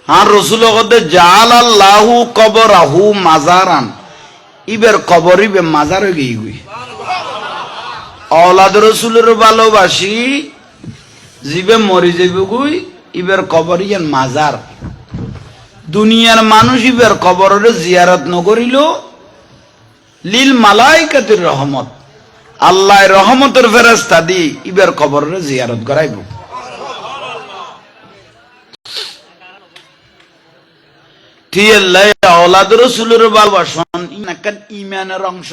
আর রসুল কদে জাল আল্লাহু কবরাহু মাজারান, ইবের কবর ইবে মাজার হয়ে গই। অলাদ রসুলের ভালোবাসি জিবে মরি যাবে গুই, ইবের কবর ইয়ান মাজার। দুনিয়ার মানুষ ইবের কবরের জিয়ারত নকরিল লিল মালাইকাতির রহমত, আল্লাহ রহমতের ফেরেশতা দি ইবের কবরের জিয়ারত করাইব। আওলাদ রসুলের ভালোবাসন ইমানের অংশ,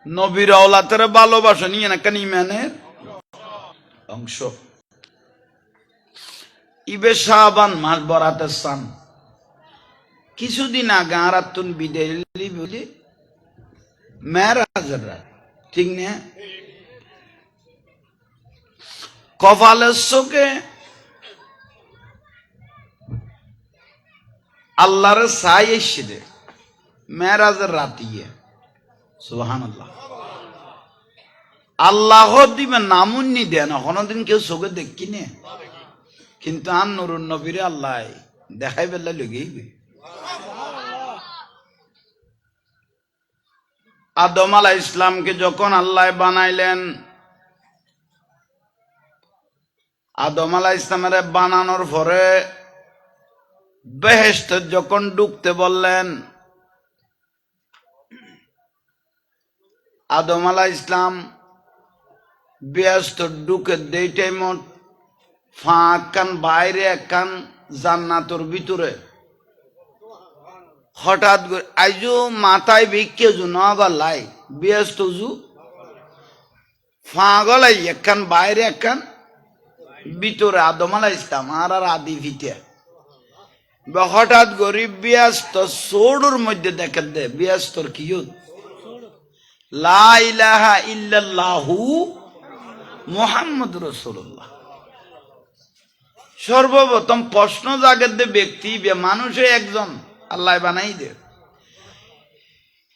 নবীর আওলাদের ভালোবাসন ইমানের অংশ। ইবে শাবান মাস বরাতের সান, কিছুদিন আগে আরাতুন বিদায় বলি মেরাজের রাত, ঠিক না? কপালের চোখে আল্লাহর ছাই এসে দে মেরাজের রাতিয়ে, সুবহানাল্লাহ। আল্লাহ দিবে নামুন্নি দেন, কোনদিন কেউ চোখে দেখি নে, কিন্তু আর নুরুন নবীরে আল্লাহ দেখাই বেলা লেগেইবে। আদম আলাইহিস ইসলামকে যখন আল্লাহ বানাইলেন, আদম আলাইহিস ইসলামের বানানোর পরে বেহেশতে যখন ঢুকতে বললেন, আদম আলাইহিস ইসলাম বেহেশত ঢুকে দেই টাইমত ফাঁক কান বাইরে এক কান জান্নাতর ভিতরে হঠাৎ করে আইজু মাথায় ভিক্ষে জু নবার লাই বেহেশত জু ফাঁকলাই একখান বাইরে একখান ভিতরে আদম আলাইহিস ইসলাম আর আদি ভিতে হঠাৎ গরিব ব্যস্ত সোডুর মধ্যে দেখে দে ব্যস্তর কি লা ইলাহা ইল্লাল্লাহু মুহাম্মাদুর রাসূলুল্লাহ। সর্বপ্রথম প্রশ্ন জাগে দে ব্যক্তি বে মানুষে একজন আল্লাহ বানাই দে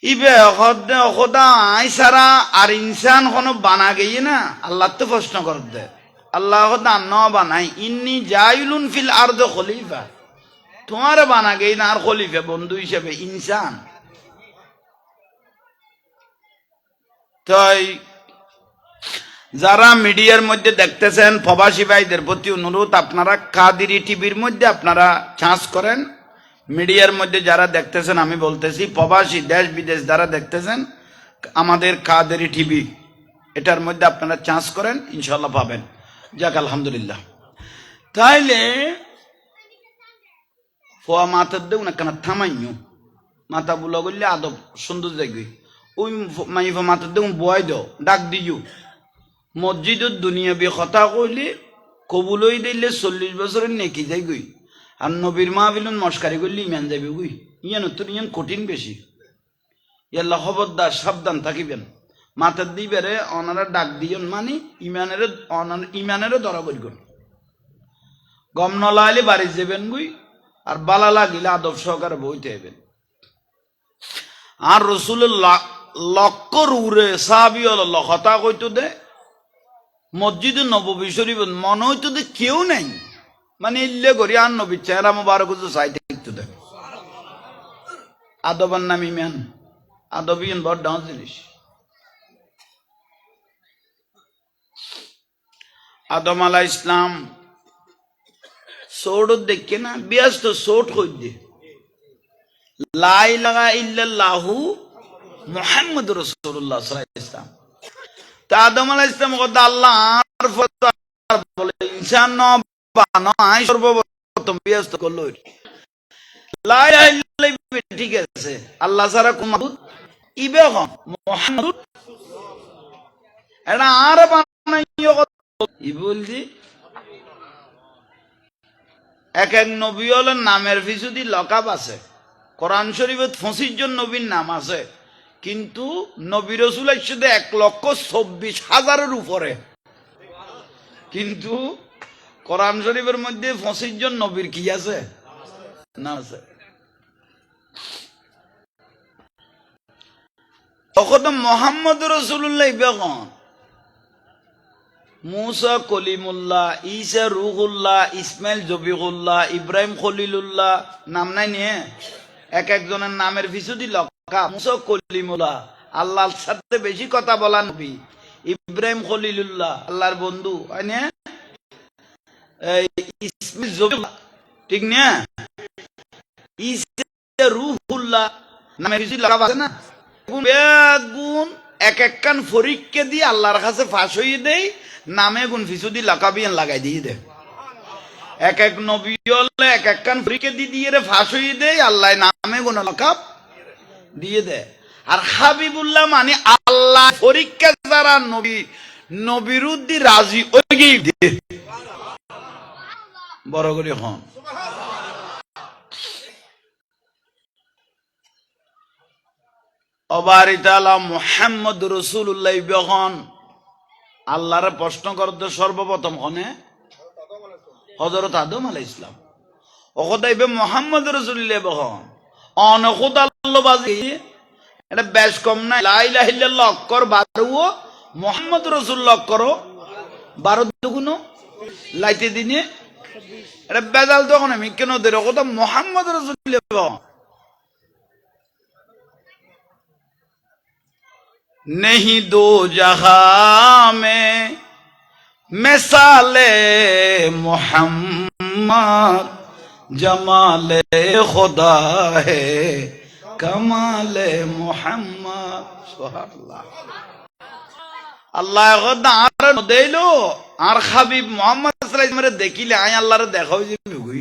ইবে খোদা আই সারা আর ইনসান কোনো বানা গেই না, আল্লাহ তো প্রশ্ন কর দে আল্লাহ খোদা ন বানাই ইন্নি জাইলুন ফিল আরদ খলিফা, তোমার বানা গেই না আর খলিফা বন্ধু হিসেবে ইনসান। তাই যারা মিডিয়ার মধ্যে দেখতেছেন প্রবাসী ভাইদের প্রতি অনুরোধ, আপনারা কাদেরি টিভির মধ্যে আপনারা চান্স করেন। মিডিয়ার মধ্যে যারা দেখতেছেন আমি বলতেছি প্রবাসী দেশ বিদেশ যারা দেখতেছেন আমাদের কাদেরি টিভি, এটার মধ্যে আপনারা চান্স করেন, ইনশাল্লাহ পাবেন। যাক আলহামদুলিল্লাহ। তাইলে ফোয়া মাথার দেউ না কেন থামাইও, মাথা বুলা করলে আদব সুন্দর দেখবি। ওই মাইফা মাথার দেউ বয় দাও ডাক দিও, মসজিদের দুনিয়াবি কথা কইলে কবুলই দিলে 40 বছরের নেকি যাই গই, আর নবীর মাহফিলুন মস্কারি করলে ইমান যাবে গই। ইয়ান তো ইয়ান কঠিন বেশি, ইয়াল্লা খবরদার সাবধান থাকিবেন। মাথার দিবারে অনারা ডাক দিয়ন মানে ইমানেরও ধরা বলগুন, গম নলাইলে বাড়ি যাবেন গুই, আর বালা লাগিলে আদব সহকারে বইতে হইবেন। আর রসুলের লক্কর উড়ে সাহাবি হল কথা কইতো দে মসজিদে নববী শরীফ মনে হইতো দে কেউ নাই, মানে ইল্লে করি আর নবীর চেহারা মোবারক চাইতে দেখতো দে। আদবার নাম ইমান, আদব ইন বড় ডাউন জিনিস। আদম আলাইহিস ইসলাম সোট দেখে না ব্যস্ত সোট কই দে লা ইলাহা ইল্লাল্লাহু মুহাম্মাদুর রাসূলুল্লাহ সাল্লাল্লাহু আলাইহি ওয়াসাল্লাম। তা আদম আলাইহিস ইসলাম কথা আল্লাহ আর বলে ইনসান ন বানো আই সর্বপ্রথম ব্যস্ত করল লা ইলাহা ইল্লাল্লাহ, ঠিক আছে আল্লাহ ছাড়া কোন মাবুদ ইবে হন মুহাম্মাদুর, এটা আর বানাইও ই বলছি। এক এক নবী হলেন নামের পিছুদি লকাব আছে, কোরআন শরীফত 25 জন নবীর নাম আছে, কিন্তু নবী রাসূল শুধু 1,24,000 উপরে, কিন্তু কোরআন শরীফের মধ্যে 25 জন নবীর কি আছে না আছে। তখন মোহাম্মদ রাসূলুল্লাহ বেগম মুসা কলিমুল্লাহ, ঈসা রুহুল্লাহ, ইসমাইল জবিহুল্লাহ, ইব্রাহিম খলিলুল্লাহ, নাম নাই নিয়ে এক একজনের নামের পিছু দিল। মুসা কলিমুল্লাহ, আল্লাহর সাথে বেশি কথা বলা নবী। ইব্রাহিম খলিলুল্লাহ, আল্লাহর বন্ধু, ইসমাইল জবিহুল্লাহ, ঠিক না? ঈসা রুহুল্লাহ নামের পিছু লাগাব আছে না? গুণ এক এক কান ফরিককে দিয়ে আল্লাহর কাছে ফাঁস হয়ে দেয়, নামে গুণ ফিসুদি লাকাবিয়ান লাগাই দিয়ে দে। এক এক নবী হলে এক এক কান ফরিককে দিয়ে রে ফাঁস হয়ে দেয়, আল্লাহ নামে গুণ লাকাব দিয়ে দে। আর হাবিবুল্লাহ মানে আল্লাহ ফরিককে যারা নবী নবীর উদ্দি রাজি ওই দিয়ে বড় করে হন। অবারিতালা মুহাম্মদ রাসূলুল্লাহ যখন আল্লাহরে প্রশ্ন করতে সর্বপ্রথম হনে হযরত আদম আলাইহিস সালাম ওখদাইবে মুহাম্মদ রাসূলুল্লাহ বহন অনখুদ আল্লাহ বাজি এটা বেশ কম না। লা ইলাহা ইল্লাল্লাহ অক্ষর 12 মুহাম্মদ রাসূলুল্লাহ অক্ষর 12 দুগুণ লাইতে দিনে এটা বেজাল তখন আমি কেন দের কথা মুহাম্মদ রাসূলুল্লাহ বহন नहीं दो जहां में मिसाले मोहम्मद जमाले खुदा है कमाले मोहम्मद सुभानअल्लाह। আল্লাহ আর দেইলো আর হাবিব মুহাম্মদ সাল্লাল্লাহু আলাইহি ওয়াসাল্লাম দেখিলে আই আল্লাহর দেখাও যে হই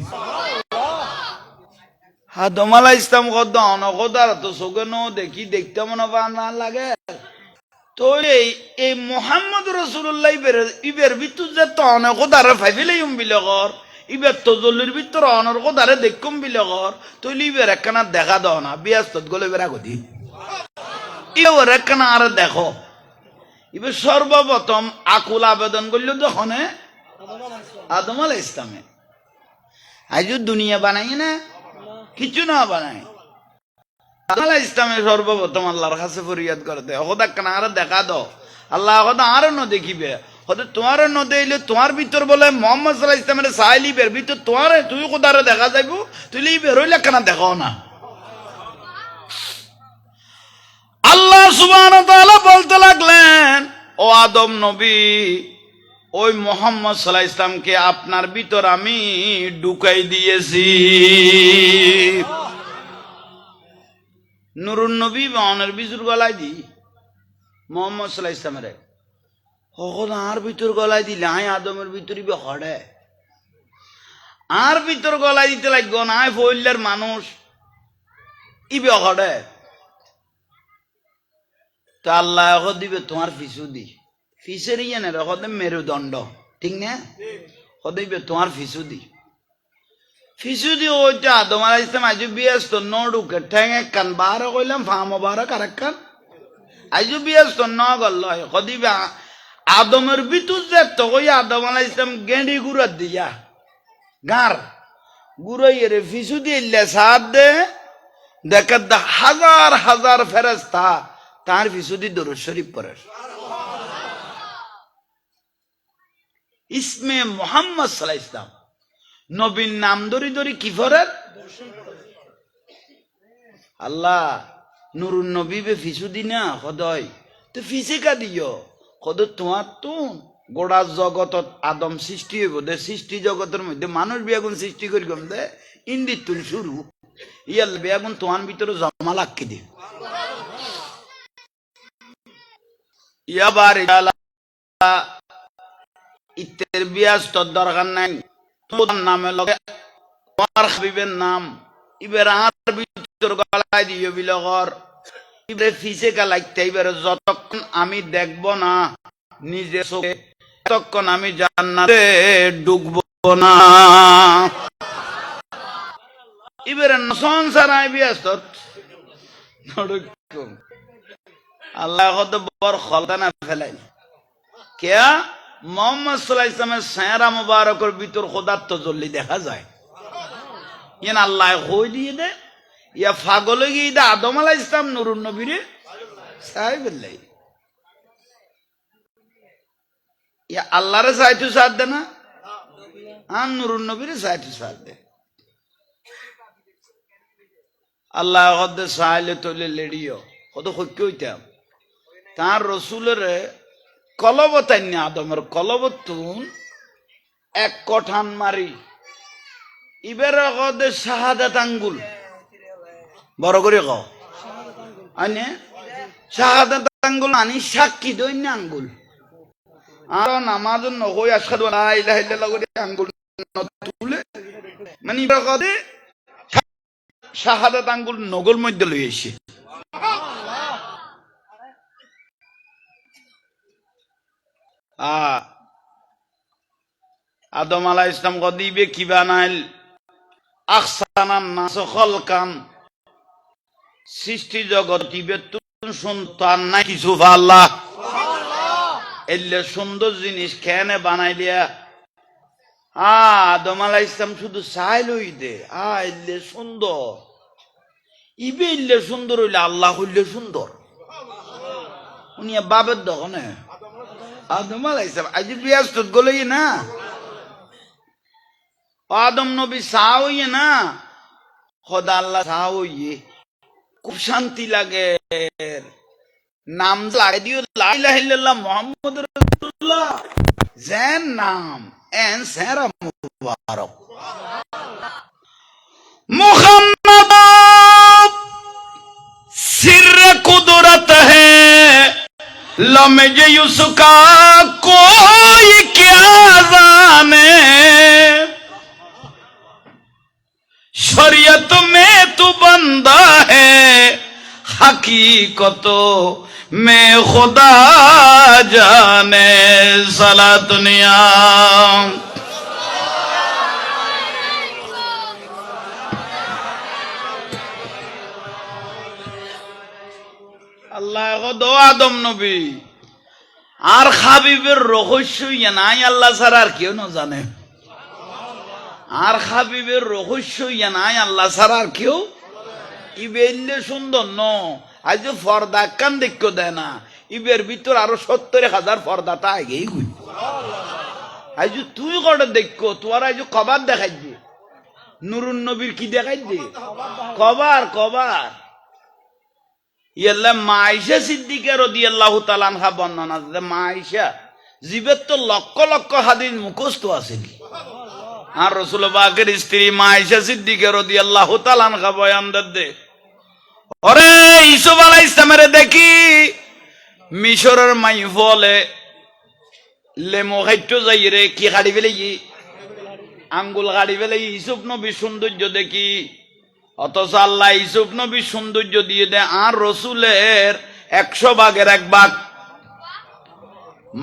আদম আলাইহিস সালাম কত অনকদার তো সুগনো দেখি দেখতে মনে না লাগে। তো এই মোহাম্মদ রাসূলুল্লাহ ইবের ভিতর যে তনে কোদারে ফাইফিলে বিলগর ইবের তজল্লির ভিতর অনর কোদারে দেখুম বিলগর তৈলি ইবের একখানা দেখা দাও না বিয়াস্তত গলে বেড়া গদি ইবের একখানা আর দেখো। ইবের সর্বপ্রথম আকুল আবেদন করল যখন আদম আলাইহিস সালামে। আজও দুনিয়া বানাই না কিছু না বানাই। ইসলামের সর্বপ্রথম আল্লাহর কাছে ফরিয়াদ করতে হদাক্কানা আর দেখা দাও। আল্লাহ হদা আরো ন দেখিবে হতে তোমার ন দেইলে তোমার ভিতর বলে মুহাম্মদ সাল্লাল্লাহু আলাইহি ওয়াসাল্লামের সাইলিবের ভিতর তোমার তুই কোদারে দেখা যাইব তুই বের হইলে কেন দেখো না। আল্লাহ সুবহানাহু ওয়া তাআলা বলতে লাগলেন ও আদম নবী ওই মুহাম্মদ সাল্লাল্লাহু আলাইহি ওয়াসাল্লামকে আপনার ভিতর আমি ঢুকাই দিয়েছি। নুরুন নবী বানের বিজুর গলায় দি মোহাম্মদ সাল্লাল্লাহু আলাইহি ওয়াসাল্লামের হকল আর ভিতর গলায় দিলে আয় আদমের ভিতরই বে হড়ে আর ভিতর গলায় দিতে লাগবে না ফইলের মানুষ ইবে হড়ে। তো আল্লাহ এখন দিবে তোমার ফিসু দি ফিসের ইয়ে না এখন মেরুদণ্ড ঠিক না হদিবে তোমার ফিসু দি ফিসুদি ওইটা আদম আলাইহিস সালাম আজু বিয়াস্ত নড়ুকে ঠেঙে কান বারো কইলাম ফামো বারো কারেক কান আজু বিয়াস্ত ন গল্ল কদিবে আদমের ভিতর যে তো কই আদম আলাইহিস সালাম গেঁড়ি গুড়া দিয়া গার গুড়াইয়ে রে ফিসুদি ইল্লে সাদ দে দেখে হাজার হাজার ফেরেশতা তার ফিসুদি দরুদ শরীফ পড়ে ইসমে মুহাম্মদ সাল্লাল্লাহু আলাইহি ওয়াসাল্লাম নবীর নাম ধরি ধরি কি ফরেন আল্লাহ নুরুন নবী বে ফিসু দিনা খদয় তো ফিসে কা দিও খদ তোমার তো গোড়া জগতত আদম সৃষ্টি হইব দে সৃষ্টি জগতের মধ্যে মানুষ বিয়াগুন সৃষ্টি করি গম দে ইন্দির তুল শুরু ইয়াল বিয়াগুন তোমার ভিতরে জমা লাক্কি দি ইয়াবার ইত্তের বিয়াস তোর দরকার নাই তোমার নামে লগে তোমার হাবিবের নাম ইবের আর ভিতর গলায় দিও বিলগর ইবে ফিসে কা লাগতে ইবের যতক্ষণ আমি দেখব না নিজে চোখে ততক্ষণ আমি জান্নাতে ঢুকব না। ইবের সংসার আই বিয়াস আল্লাহ কত বড় খলতানা ফেলাই কেয়া মুহাম্মদ সাল্লাল্লাহু আলাইহি ওয়াসাল্লামের চেহারা মুবারকের ভিতর খোদার তাজাল্লি দেখা যায়। ইয়ান আল্লাহ কই দিয়ে দে ইয়া পাগল হয়ে গিয়ে দে আদম আলাইহিস সালাম নুরুন নবীরে সাহেবুল্লাহ ইয়া আল্লাহরে চাইতে সাথ দে না, আর নুরুন নবীরে চাইতে সাথ দে। আল্লাহ হদে চাইলে তৈলে লেড়িও কত সত্য হইতাম তার রসুলের কলবত আইনি আদমের কলবত তুন এক কঠান মারি ইবের হদে শাহাদাত আঙ্গুল বড় করে ক আইনে শাহাদাত আঙ্গুল আনি সাক্ষী দৈন্য আঙ্গুল আর নামাজ নকই আশহাদু লা ইলাহা ইল্লাল্লাহ করে আঙ্গুল তুলে মানে ইবের হদে শাহাদাত আঙ্গুল নগল মধ্যে লই আইছে। আদম আলাইহিস সালাম গদিবে কি বানাইল আহসানান নাস খালকান সৃষ্টি জগৎ ইবে তুন সন্তান নাই কিছু আল্লাহ এলে সুন্দর জিনিস কেনে বানাইলিয়া আদম আলাইহিস সালাম শুধু চাইলই দে এলে সুন্দর ইবে ইলে সুন্দর হইলে আল্লাহ হইলে সুন্দর উনি বাবের দোকানে আদম আলাইহিস সালাম আজ ব্যস্ত গলই না আদম নবী চাওয়ে না খোদা আল্লাহ চাওয়ে খুব শান্তি লাগে নাম লাগে দিও লা ইলাহা ইল্লাল্লাহ মুহাম্মাদুর রাসূলুল্লাহ জেন নাম এন সেরা মুবারক মুহাম্মদ सिर कुदरत है लम्हे उसका कोई क्या जाने शरीयत में तू बंदा है हकीकत में खुदा जाने सला दुनिया আল্লাহ দো আদম নবী আর হাবিবের রহস্য নাই আল্লাহ ছাড়া আর কেউ না জানে আর হাবিবের রহস্য নাই আল্লাহ ছাড়া আর কেউ ইবেলে সুন্দর ন আজ পর্দা কান দেখো দেয় না ইবের ভিতর আরো 70,000 পর্দাটা আগেই গুই আজ তুই কটা দেখো তোর আজ কবার দেখাই দে নুরুন নবীর কি দেখাই দে কবার কবার ইয়াল্লা মাইশা সিদ্দিকা রাদিয়াল্লাহু তাআলা আনহা বর্ণনা আছে মাইশা জীবের তো লক্ষ লক্ষ হাদিস মুখস্থ আছে আর রাসূল পাকের স্ত্রী মাইশা সিদ্দিকা রাদিয়াল্লাহু তাআলা আনহা বয়ান দে ওরে ইসুফ আলাইহিস সালামের দেখি মিশরের মাই বলে লেমো খাইতো যাইরে কি গাড়ি ফেলে আঙ্গুল গাড়ি ফেলে ইসুফ নবী সৌন্দর্য দেখি অথচ আল্লাহ ইউসুফ নবী সৌন্দর্য দিয়ে দেয় আর রসুলের 100 ভাগের 1 ভাগ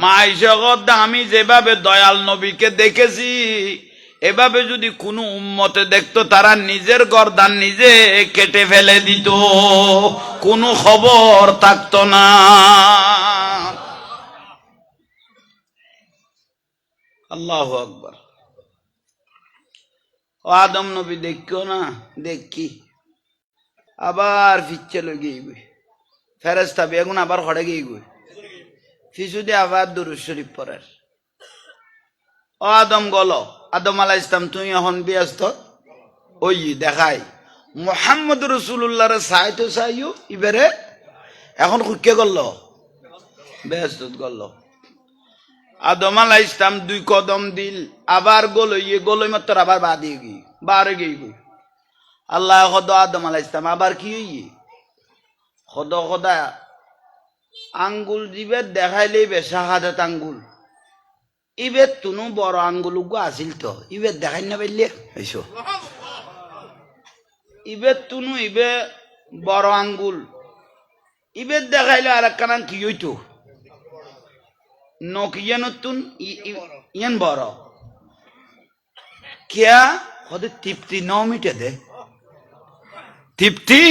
মাইশগত আমি যেভাবে দয়াল নবীকে দেখেছি এভাবে যদি কোনো উম্মতে দেখতো তারা নিজের গর্দান নিজে কেটে ফেলে দিত কোনো খবর থাকতো না। আল্লাহু আকবার। আদম নবী দেখো না দেখি আবার ফিচ্ছে লগে ফেরেশতা বেগুন আবার হড়ে গিয়ে ফিসু দিয়ে আবার দুরূদ শরীফ পড়ার ও আদম গল আদম আলাইহিস সালাম তুই এখন ব্যস্ত ওই দেখাই মুহাম্মদ রাসূলুল্লাহর সাইতো চাইও ইবারে এখন কে করল ব্যস্ত করল আদম আলাইহিস সালাম 2 কদম দিল আবার গলই মাত্র আবার বাদিয়ে গই বারে গই আল্লাহ খোদা আদম আলাইহিস সালাম আবার কি হই খোদা আঙ্গুল জিবে দেখাইলেই বে শাহাদাত আঙ্গুল ইবে তুনু বড় আঙ্গুল গো আসিল তো ইবে দেখাই না পাইলে এসো ইবে তুনু ইবে বড় আঙ্গুল ইবে দেখাইলে আর একখান কি হইতো নকিয়ানতুন ইয়ান বড় क्या खुद तृप्ति 9 मिटे दे तृप्ति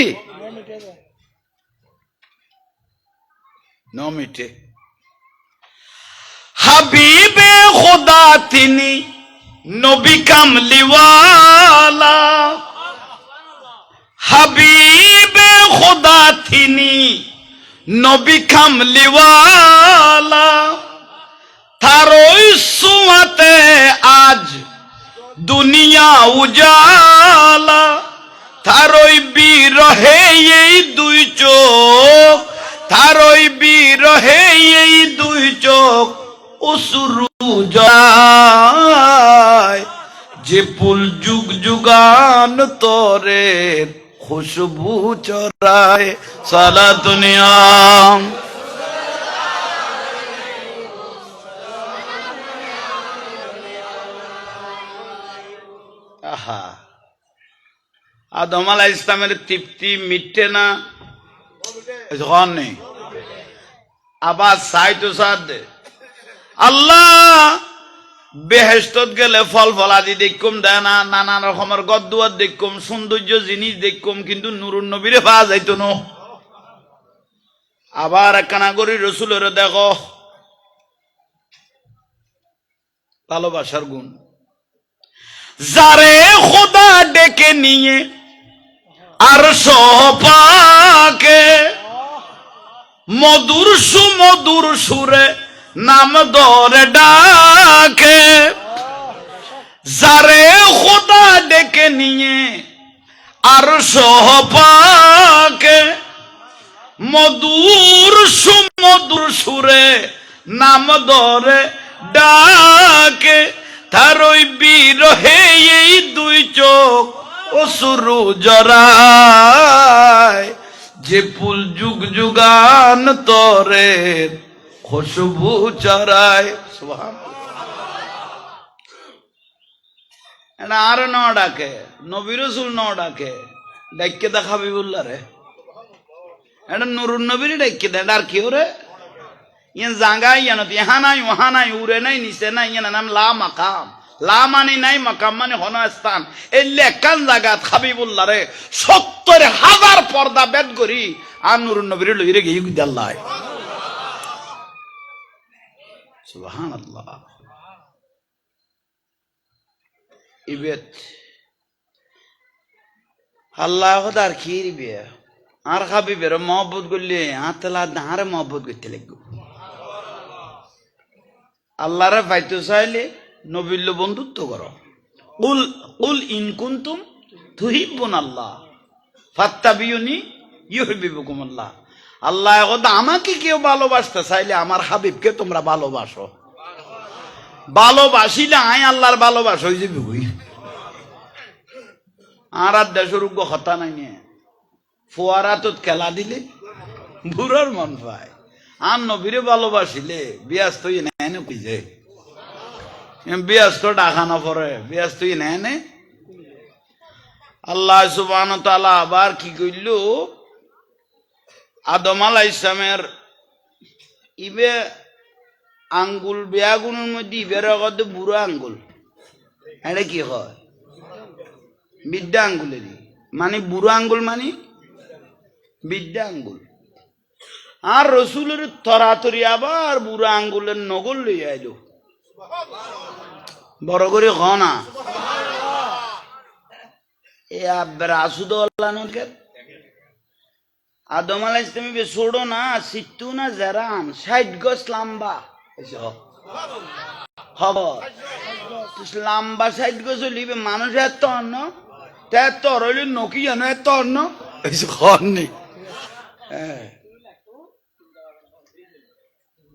9 मिटे हबीबे खुदा तिनी नबी कमली वाला हबीबे खुदा तिनी नबी कमली वाला তারই সুমাতে আজ দুনিয়া উজালা, তারই বিরহে এই দুই চোখ, তারই বিরহে এই দুই চোখ অশ্রু যায়। যে ফুল যুগ যুগান তরে খুশবু চরায়, সালাতুনিয়া আহা। আদম আলাইহিস ইসলামের তৃপ্তি মিটে না, নেই আবার সাইতো সাদ আল্লাহ বেহেশতত গেলে ফল ফলাদি দেখুম দেয় না, নানা রকমের গদ্দুয়ার দেখুম, সৌন্দর্য জিনিস দেখুম, কিন্তু নুরুন নবীরে পাওয়া যাইতো না। আবার একখানা করি রসুলের দেখো ভালোবাসার গুণ, যারে খোদা ডেকে নিয়ে আর সপাকে মধুর সুমধুর সুরে নাম ধরে ডাকে, যারে খোদা ডেকে নিয়ে আর সপাকে মধুর সুমধুর সুরে নাম ধরে ডাকে, তার ওই বিরহে এই দুই চোখ অশ্রু জরায়। যে ফুল যুগ যুগান তরে খুশবু চরায়, এটা আর ন ডাকে, নবী রাসূল ন ডাকে, ডাইকে দা হাবিবুল্লাহ রে, এটা নুরুন নবীর ডাইকে দেয়। আর কি ওরে ইয়ান জাঙ্গাই ইয়ানত ইহা নাই ওহা নাই, উড়ে নাই নিচে নাই, ইয়ান নাম লা মাকাম। লা মানে নাই, মাকাম মানে হন স্থান। এই লেখান জাগাত হাবিবুল্লাহ রে ৭০,০০০ পর্দা বেদ করি আর নুরুন নবীর লইরে গিয়ে আল্লাহ সুবহানাল্লাহ। ইবেত আল্লাহ আর কি রিবে আর হাবিবের মহব্বত করলে আতলা দাঁড়ে মহব্বত করতে লাগবে। আল্লাহরে পাইতে চাইলে নবীর বন্ধুত্ব করো। কুল কুল ইন কুনতুম তুহিব্বুনাল্লাহ ফাত্তাবিউনি ইউহিব্বুকুমুল্লাহ। আল্লাহ কথা আমাকে কেউ ভালোবাসতে চাইলে আমার হাবিবকে তোমরা ভালোবাসো, ভালোবাসিলে আয় আল্লাহর ভালোবাসা হয়ে যাবে। বই আর দেশের উগ্র হতা নাই নিয়ে ফোয়ারা তো খেলা দিলে বুড়ার মন পায়। আর নবীরে ভালোবাসিলে ব্যস্ত নেয় পিজে, ব্যস্ত ডাকানো পরে ব্যস্ত নেয়। আল্লাহ সুবহানাহু ওয়া তাআলা আবার কি কইল, আদম আলাইহিস সালামের ইবে আঙ্গুল বেয়াগুনের মধ্যে ইবের আগতে বুড়ো আঙ্গুল, এটা কি হয় বিদ্যা আঙ্গুলেরই মানে বুড়ো আঙ্গুল মানে বিদ্যা আঙ্গুল। আর রসুলের তরাতরি আবার বুড়ো আঙ্গুলের নগল লই আইল, বড় করে ঘনা এ আব্বার আসুদ আদম আলাইহিস সালাম ছোড়ো না সিট্টু না জেরান ৬০ গজ লম্বা খবর লম্বা ৬০ গজ লিবে মানুষ এত অন্য তোর হইলে নকি জানো এত অন্য নেই।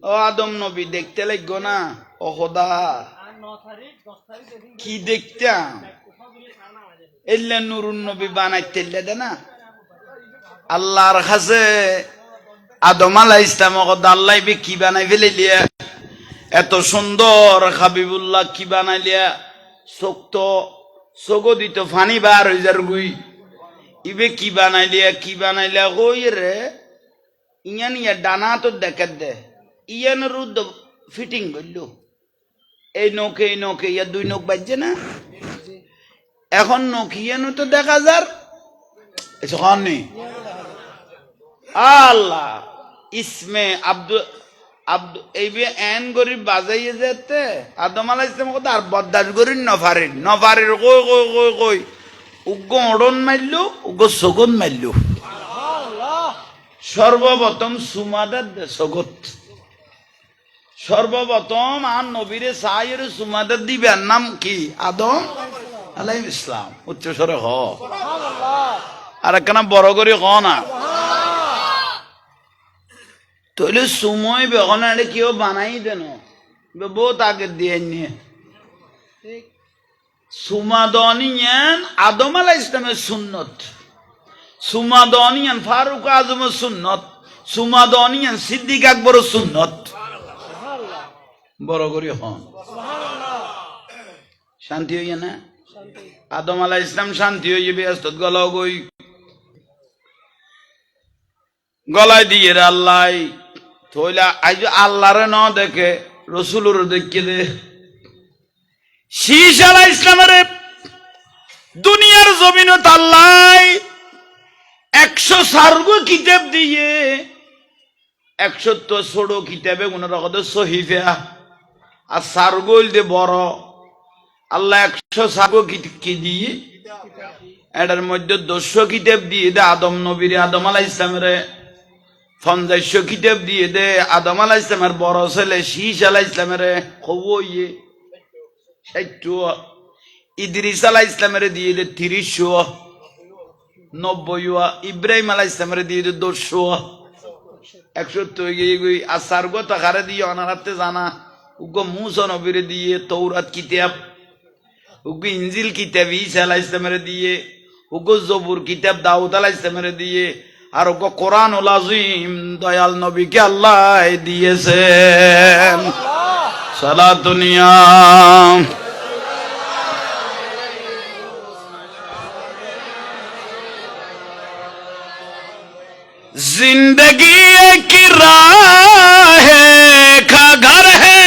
ও আদম নবী দেখতে লাগবো না, ও খোদা কি দেখতাম এলে নুরুন নবী বানাইতে দে না। আল্লাহর কাছে আদম আলাইহিস সালাম আল্লাহ কি বানাই ফেলিলিয়া, এত সুন্দর হাবিবুল্লাহ কি বানাইলিয়া, চোখ তো চগদিত ফানি বার হয়ে যার গুই, ইবে কি বানাইলিয়া কই রে ইয়ান ইয়া ডানা তো দেখে দে ইয়ান রুদ ফিটিং করল এই নৌকে ইয়া দুই নৌক বাজছে না, এখন নৌকিয়ানো তো দেখা যার নেই। আল্লাহ ইসমে এই এন গরিব বাজাইয়ে যেতে আদম আলাইহিস সালাম কথা আর বদাস গরিব নফারির কই কই কই কই উগ্র ওড়ন মারল উগ্র সগন মারল। সর্বপ্রথম সুমাদার দে সগত সর্বপ্রথম আর নবীরে সাইয়ের সুমাদের দিবেন নাম কি? আদম আলাইহিস ইসলাম। উচ্চ স্বরে হ, আর একখানা বড় করে হ না। তাহলে সময় বেহনা কেউ বানাই দেন বহুত আগে দিয়ে নিয়ে সুমাদনিয়ান আদম আলাইহিস ইসলামের সুন্নত, সুমাদনিয়ান ফারুক আজমের সুন্নত, সুমাদনিয়ান সিদ্দিক আকবরের সুন্নত। বড় করি হন, শান্তি হইয়া না? আদম আলাইহিস ইসলাম শান্তি হয়ে ব্যস্ত গলাও গই গলায় দিয়ে রে আল্লাহ থইলা আজ আল্লাহরে ন দেখে রসুলের দেখে দে। শীষ আলাইহিস ইসলামের দুনিয়ার জমিনত আল্লাহ 100 সার্গো কিতাব দিয়ে 100 ছোট কিতাবে কোন রকম সহিফা আর সার্গোল দে বড় আল্লাহ 100 সার্গো কি দিয়ে এটার মধ্যে 200 কিতাব দিয়ে দে আদম নবীর, আদম আলাইহিস ইসলামের 50 কিতাব দিয়ে দে আদম আলাইহিস ইসলামের বড় ছেলে শীষ আলাইহিস ইসলামের খবইয়ে 60, ইদ্রিস আলাইহিস ইসলামের দিয়ে দে 30, 90, ইব্রাহিম আলাইহিস ইসলামের দিয়ে দে 200, 100 আর সার্গো তাকারে দিয়ে অনারাতে জানা উগ্র মুসা নবীরে দিয়ে তৌরাত কিতাব, উগ্র ইনজিল কিতাব ঈসা আলাইহিস ইসলামের দিয়ে, উগ্র জবুর কিতাব দাউদ আলাইহিস ইসলামের দিয়ে, আর উগ্র কোরআনুল আযীম দয়াল নবীকে আল্লাহ দিয়েছেন। সালাতুনিয়া जिंदगी की राह का घर है,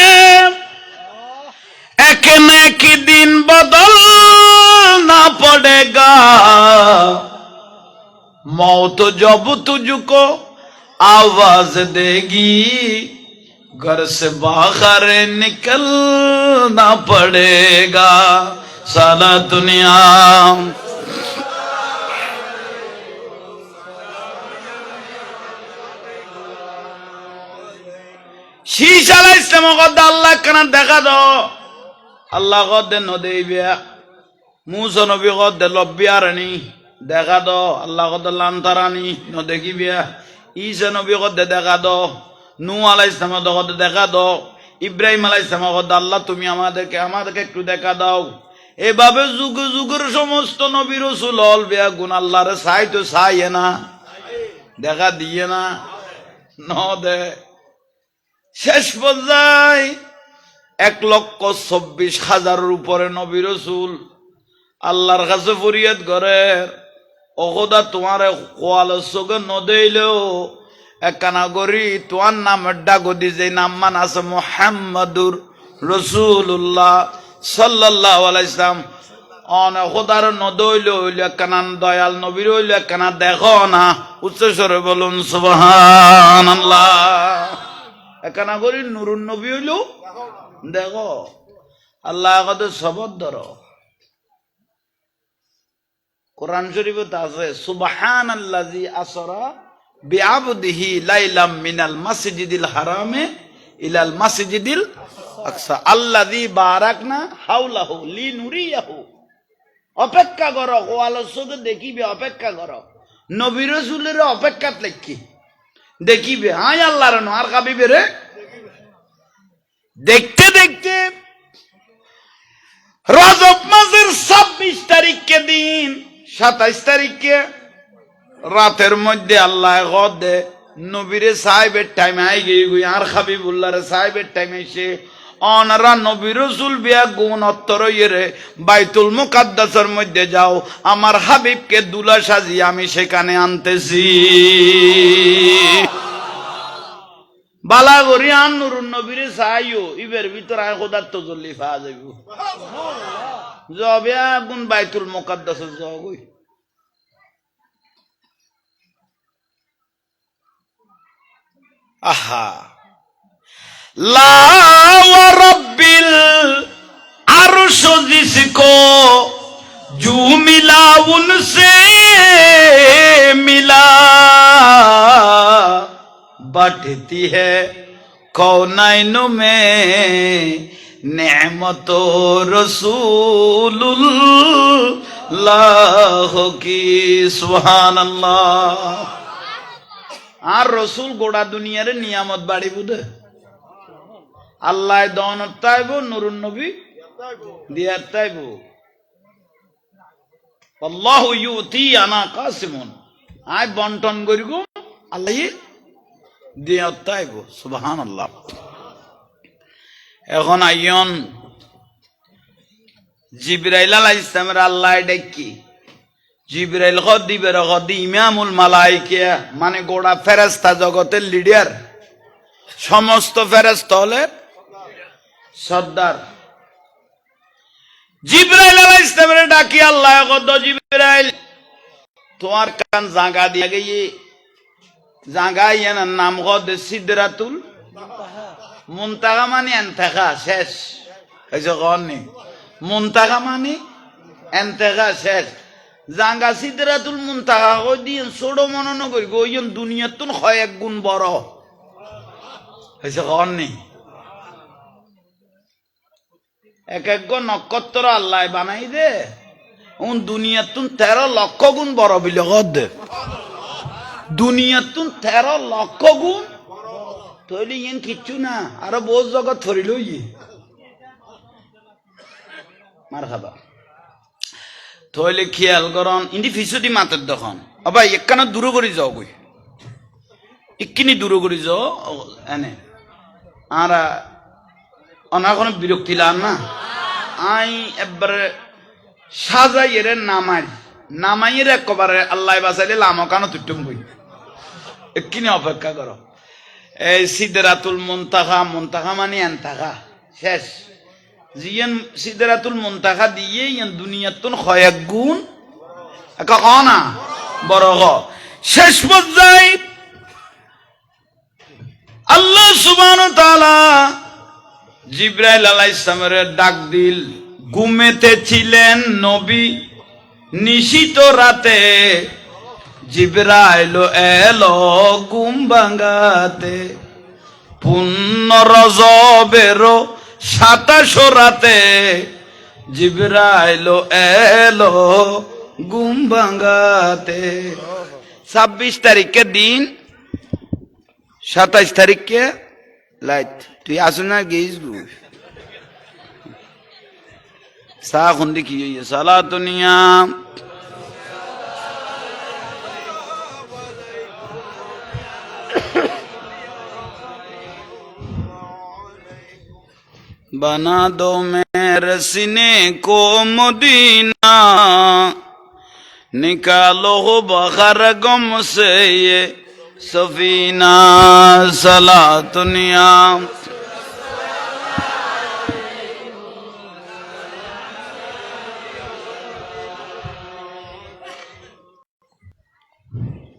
एक न एक दिन बदलना पड़ेगा, मौत जब तुझको आवाज देगी घर से बाहर निकलना पड़ेगा। साला दुनिया শীষ আলাইহিস ইসলাম কদ আল্লাহ কানা দেখা দাও, আল্লাহ কদ নদেইবিয়া মুসা নবী কদ লব্বিয়ারানি দেখা দাও, আল্লাহ কদ লান্তারানি নদেখিবিয়া, ঈসা নবী কদ দেখা দাও, নূহ আলাইহিস ইসলাম কদ দেখা দাও, ইব্রাহিম আলাইহিস ইসলাম কদ আল্লাহ তুমি আমাদেরকে একটু দেখা দাও। এভাবে যুগ যুগের সমস্ত নবী রাসূল হল বিয়া গুণ আল্লাহরে চাই তো চাই না, দেখা দিয়ে না ন দে। শেষ পর্যায়ে 1,24,000 উপরে নবী রাসূল আল্লাহর কাছে ফরিয়াদ করে, ওখদা তোমার কোয়ালের চোখে নদেইলেও একখানা করি তোমার নামের ডাগদি যে নাম মান আছে মুহাম্মাদুর রাসূলুল্লাহ সাল্লাল্লাহু আলাইহি সাল্লাম, খোদার নদইল হইল একখানা দয়াল নবীর হইল একখানা দেখো না। উচ্চস্বরে বলুন সুবহানাল্লাহ। একখানা করি নুরুন নবী হইল দেখো, আল্লাহ কত শপথ ধরো। কোরআন শরীফে আছে সুবহানাল্লাযী আসরা বিআবদিহি লাইলাম মিনাল মাসজিদিল হারামে ইলাল মাসজিদিল আকসা আল্লাযী বারাকনা হাওলাহু লিনুরিয়াহু। অপেক্ষা করো, ও আলোচনা দেখিবে, অপেক্ষা করো। নবী রাসূলের অপেক্ষাত লাগি দেখিবে, হাই আল্লাহর নো আর কাবিবে রে। দেখতে দেখতে রজব মাসের 26 তারিখে দিন 27 তারিখে রাতের মধ্যে আল্লাহ গদে নবীরে সাহেবের টাইম আই গই আর হাবিবুল্লাহর সাহেবের টাইম এসে অনারা নবী রাসূল বিয়া গুণ অত্তর ইয়ে বাইতুল মুকাদ্দাসের মধ্যে যাও, আমার হাবিবকে দুলা সাজিয়ে আমি সেখানে আনতেছি। বালা করি আন নুরুন নবীরে চাইও ইবের ভিতর আয় খোদার তজল্লি পাওয়া যাইব। যাবে গুণ বাইতুল মুকাদ্দাসে যাও গই। আহা লা ওয়া রব্বিল আরশ जिसको जू मिला उनसे मिला, बांटती है कौनैन में नेमत रसूलुल्लाह की सुबहानल्लाह। আর রসুল গোড়া দুনিয়ারে নিয়ামত বাড়ি বুধে আল্লাহ দনত তাইব নুরুন নবী দিয়ার তাইব আল্লাহু ইউতি আনা কাসিমুন আই বন্টন করিব আল্লাহ দিয়ার তাইব সুবহানাল্লাহ। এখন আইয়ন জিবরাইল আলাইহিস সালামের আল্লাহ ডাকি জিবরাইল দিবের ইমামুল মালাইকা মানে গোড়া ফেরেশতা জগতের লিডার, সমস্ত ফেরেশতা হলে সর্দার। জিবরাইল আলাইহিস সালামের ডাকি আল্লাহ কদ জিবরাইল তোমার কান জাগা দিয়া গিয়ে জাগা ইয়ার নাম কদ সিদরাতুল মুনতাহা মানে এন্তেখা শেষ হয়েছে কননি মুনতাহা মানে এন্তেখা শেষ। জাঙ্গা সিদরাতুল মুনতাহা কই দিন ছোট মনন করি গইন দুনিয়াতুন কয়েক গুণ বড় হয়েছে কননি। এক এক নক্ষত্র আল্লাহ বানাই দে দুনিয়াতুন 13 লক্ষ গুণ বড় বিলে দে দুনিয়াতুন 13 লক্ষ গুণ তৈলি ইন কিচ্ছু না আরো বহু জগৎ ফরিল মার খাবা তৈলে খেয়াল করন ইন্দি ফিসুদি মাতের দখন আবার একখানা দূর করে যাও গই ইকিনি দূর করে যাও এনে আর অনা কোনো বিরক্তি লান না আই একবারে সাজাই এর নামাইয়ের একবারে আল্লাহ বাসাইলে লামকানো তুটুম বই একিনি অপেক্ষা করো। এই সিদরাতুল মুনতাহা মুনতাহা মানে এন্তাহা শেষ জিয়ান সিদরাতুল মুনতাহা দিয়ে ইয়ান দুনিয়াতুন কয়েক গুণ একা কনা বড় শেষ পর্যায়ে আল্লাহ সুবহানাহু ওয়া তাআলা জিবরাইল আলাইহিস সালামের ডাক দিল। ঘুমেতে ছিলেন নবী নিশিত রাতে জিবরাইল এলো ঘুম ভাঙাতে পূর্ণ রজবের 27 রাতে জিবরাইল এলো ঘুম ভাঙাতে 26 তারিখে দিন 27 তারিখে লাইট তুই আসুন না গেইস গু সা খুন্দি কি সালাতুনিয়া बना दो मेरे सीने को मदीना निकालो बखर गम से ये सफीना सलातुनिया।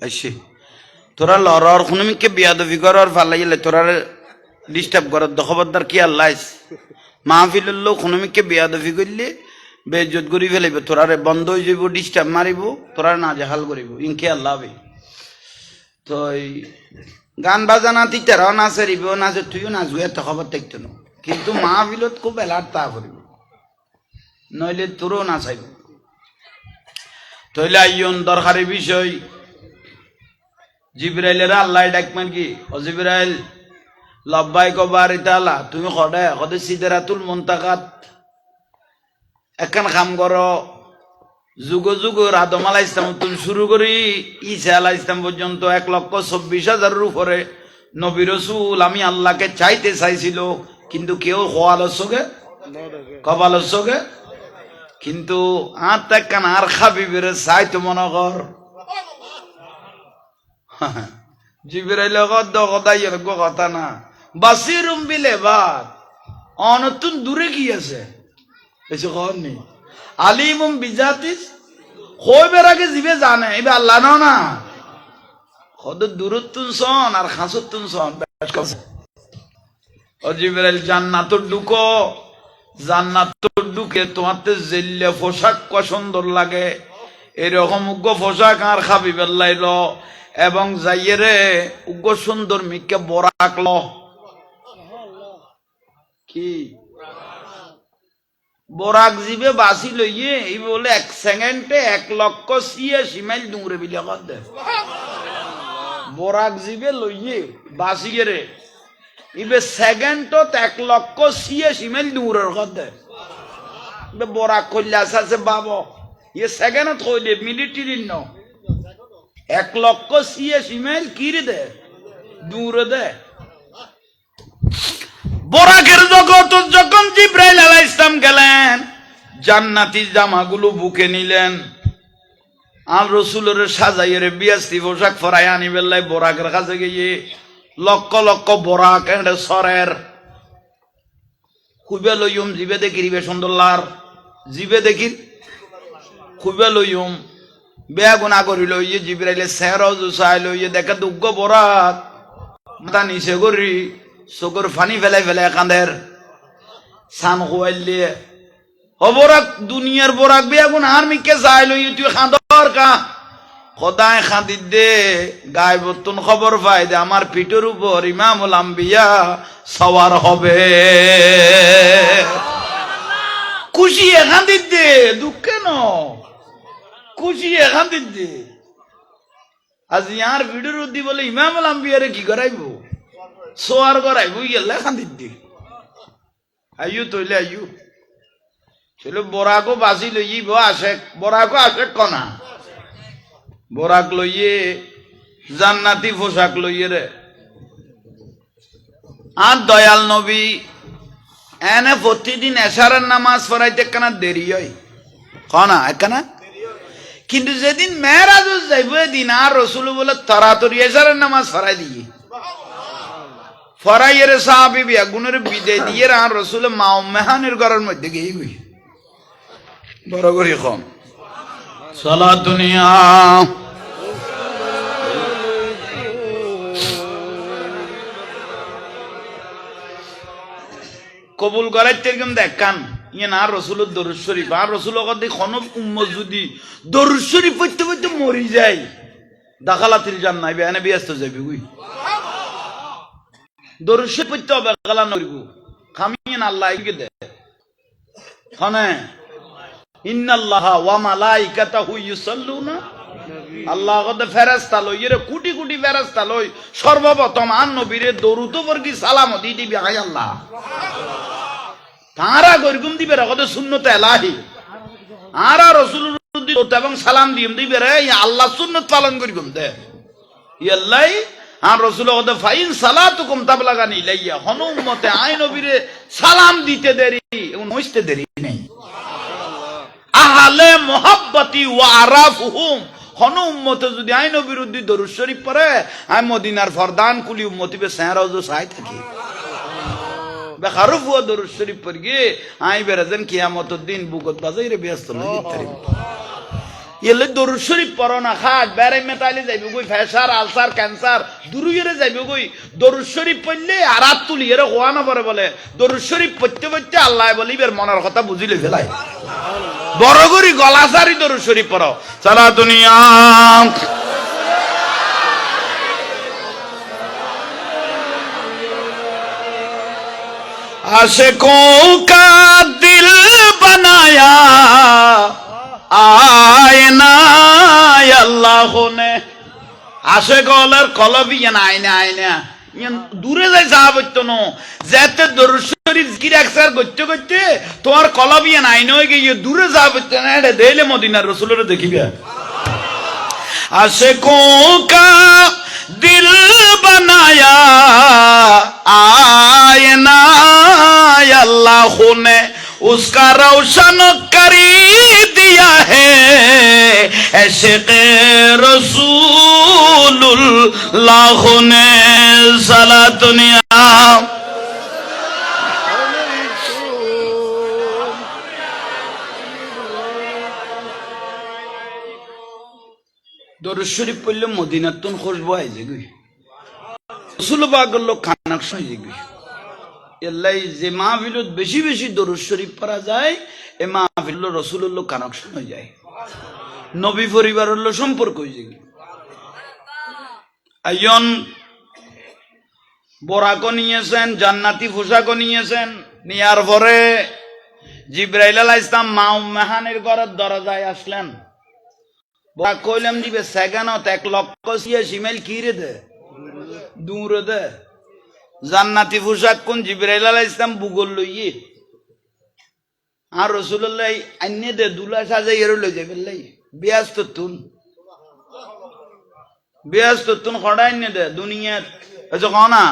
अच्छे তোরা লড়ার খুনমিকে বিয়াদবি করার ফালাইলে তোরা ডিস্টার্ব করার খবরদার কি আল্লাহ মাহফিলের লোক খুনমিকে বিয়াদবি করলে বেইজ্জত করি ফেলাইব তোরারে বন্ধ হয়ে যাইব ডিস্টার্ব মারিব তোরা নাজেহাল করিব ইনকে আল্লাহ বে তো গান বাজানা তিতারাও নাচেরিব নাচে তুইও নাচবি এত খবর থাকতো না কিন্তু মাহফিলত খুব এলার তা করিব নইলে তোরও নাচাইব তইলে আইয়ন দরকারি বিষয় জিবরাইলের আল্লাহ ডাকবেন কি ও জিবরাইল লব্বাইক বারি তাআলা তুমি খদে সিদরাতুল মুনতাহাত একখান কাম করো যুগ যুগ আদম আলাইহিস সালাম তুমি শুরু করি ঈসা আলাইহিস সালাম পর্যন্ত 1,24,000 উপরে নবী রাসূল আমি আল্লাহকে চাইতে চাইছিল কিন্তু কেউ হওয়ালসকে কবালসকে কিন্তু আর একখান আর হাবিবের চাইতো মনে কর জিবরাইল কথা না বাসিরুম বিলে বাদ অনতুন দূরে কি আছে এসে খবর নেই আলিমুম বিজাতিস কইবের আগে জিবে জানে এবার আল্লাহ নাও না কত দূরত্বন সন আর খাসত্বন সন ও জিবরাইল জান্নাতুর ঢুকো জান্নাতুর ঢুকে তোমাতে জেল্লে পোশাক ক সুন্দর লাগে এরকম উগ্র পোশাক আর হাবিবের লাইল এবং যাইয়ে রে উগ্র সুন্দর মিকে বরাক ল কি বরাক জিবে বাসি লইয়ে এই বলে 1 সেকেন্ডে 1,86,000 মাইল দূরে বিলে কর দে বরাক জিবে লইয়ে বাসি গেরে ইবে সেকেন্ডত 1,86,000 মাইল দূরের কর দে বরাক কইলা আছে বাবা ইয়ে সেকেন্ডত কইলে মিলিটারি ন 1,86,000 মাইল কিরে দে দূরে দে বরাকের জগৎ যখন জিব্রাইল আলাইহিস সালাম গেলেন জান্নাতি জামাগুলো বুকে নিলেন আর রাসূলের সাজাইয়ের বিয়াস্তি পোশাক পরায় আনি বেল্লাই বরাকের কাছে গিয়ে লক্ষ লক্ষ বরাক এন্ড সরের খুবে লইম জিবে দেখিবে সুন্দরলার জিবে দেখি খুবে লইম বেগুনা করিল ইয়ে জিব্রাইলে সেরজ চাইল ইয়ে দেখে দুগ্গ বরাক মাথা নিচে করি চকুর ফানি ফেলাই ফেলাই কাঁদের সান খুয়াইলে বরাক দুনিয়ার বরাক বেগুন আর মিকে চাইল ইয়ে তুই খাঁদর কা খোদায় খাঁদি দে গায়ে বর্তন খবর পাই দে আমার পিঠের উপর ইমামুল আম্বিয়া সওয়ার হবে খুশি এখান দিতে দুঃখ কেন খুশি এখান দিতে আজ ইয়ার ভিডিওর উদ্দি বলে ইমামুল আম্বিয়ারে কি করাইব সোয়ার করাইব গেলে এখান দিতে আইয়ু তৈলে আইয়ু ছিল বরাকও বাসি লইব আসে বরাকও আসে কনা বরাক লইয়ে জান্নাতি পোশাক লইয়ে রে আর দয়াল নবী এনে প্রতিদিন এশারের নামাজ পড়াইতে একখানা দেরি হয় কনা একখানা কিন্তু যেদিন মেরাজ যাইব এদিন আর রসুল বলে তাড়াতাড়ি এশারের নামাজ পড়াই দিয়ে ফরাইয়ের সাহাবী বিয়াগুনের বিদায় দিয়ে আর রসুল মাও মেহানের ঘরের মধ্যে গিয়ে গই বড় করে কম সালা দুনিয়া কবুল করাইতে এরকম দেখান ইয়ে না রসুলের দরুদ শরীফ আর রসুল খনব উম্মত যদি দরুদ শরীফ পড়তে পড়তে মরি যায় দাখালাতিল জান্নাহ এনে ব্যস্ত যাবি গুই দরুদ শরীফ পড়তে হবে গালা নরিব খামিয়েন আল্লাহ ইকে দে খানে ইন্নাল্লাহা ওয়া মালাইকাতাহু ইউসাল্লুনা আল্লাহ কত ফেরেশতা লই এর কোটি কোটি ফেরেশতা লই সর্বপ্রথম আন নবীরে দরুদ পড়কি সালাম দিবি হাই আল্লাহ তারা গরগুম দিবে কত সুন্নত এলাহি আর রাসূলুর এবং সালাম দিম দিবে রে আল্লাহ সুন্নত পালন করিগুম দে ইয়াল্লাই আর রাসূল কত ফাইন সালাতুকুম তাবলাগানি ইলাইয়া হন উম্মতে আই নবীরে সালাম দিতে দেরি এবং হইতে দেরি নেই আহলে মুহাব্বতি ওয়া আরাফুহুম হন উম্মতে যদি আই নবীর উদ্দি দরুদ শরীফ পড়ে আই মদিনার ফরদান কুলি উম্মতি বে সারাজো সাই থাকি বেখারুফ ও দরুদ শরীফ পড়গে আই বেরাজেন কিয়ামতের দিন বুকত বাজাইরে ব্যস্ত লাগি তারিম এলে দরুদ শরীফ পড়ো না খাট বেরে মেটালি যাইবে কই ফেসার আলসার ক্যান্সার দুরুইরে যাইবে কই দরুদ শরীফ পড়লে আরাত তুলি এর কোয়া না পড়ে বলে দরুদ শরীফ পড়তে পড়তে আল্লাহ বলিবের মনের কথা বুঝিলে ফেলাই বড় করি গলাসারি দরুদ শরীফ পড়ো সারা দুনিয়া आशिकों का दिल बनाया आईना अल्लाह ने आशिकों कलबी आईना आईना দূরে যাই যাবতো না যেতে দরুদ শরীফ জিকির একসার করতে করতে তোমার কলবি আইন হয়ে গিয়ে দূরে যাবতো না এটা দেইলে মদিনার রাসূলের দেখিবে आशिकों का दिल बनाया आईना अल्लाह ने उसका रोशन कर दिया है इश्क़ रसूलुल्लाह ने सलात दुनिया দরুদ শরীফ পড়লে মদিনাতুন খুশবু আইছে গই রাসূল পাকের লোক কানেকশন হয়ে গই এলাই যে মাহফিলত বেশি বেশি দরুদ শরীফ পড়া যায় এ মাহফিল রাসূলের লোক কানেকশন হয়ে যায় নবী পরিবারের লোক সম্পর্ক হয়ে যায় আইয়ন বরাক নিয়েছেন জান্নাতি পোশাক নিয়েছেন নিয়ার পরে জিব্রাইল আলাইহিস সালাম মা উম্মে হানির ঘরের দরজায় আসলেন। কইলাম দিবে সেকেন্ডত 1,86,000 মাইল কি রে দে দূরে দে জান্নাতি পোশাক কোন জিব্রাইল আলাইহিস সালাম বুগল লইয়ে আর রাসূলুল্লাহ আইনে দে দুলা সাজাই এর লই যাবে লাই ব্যস্ত তুন খড়াই নে দে দুনিয়াত এজো কোনা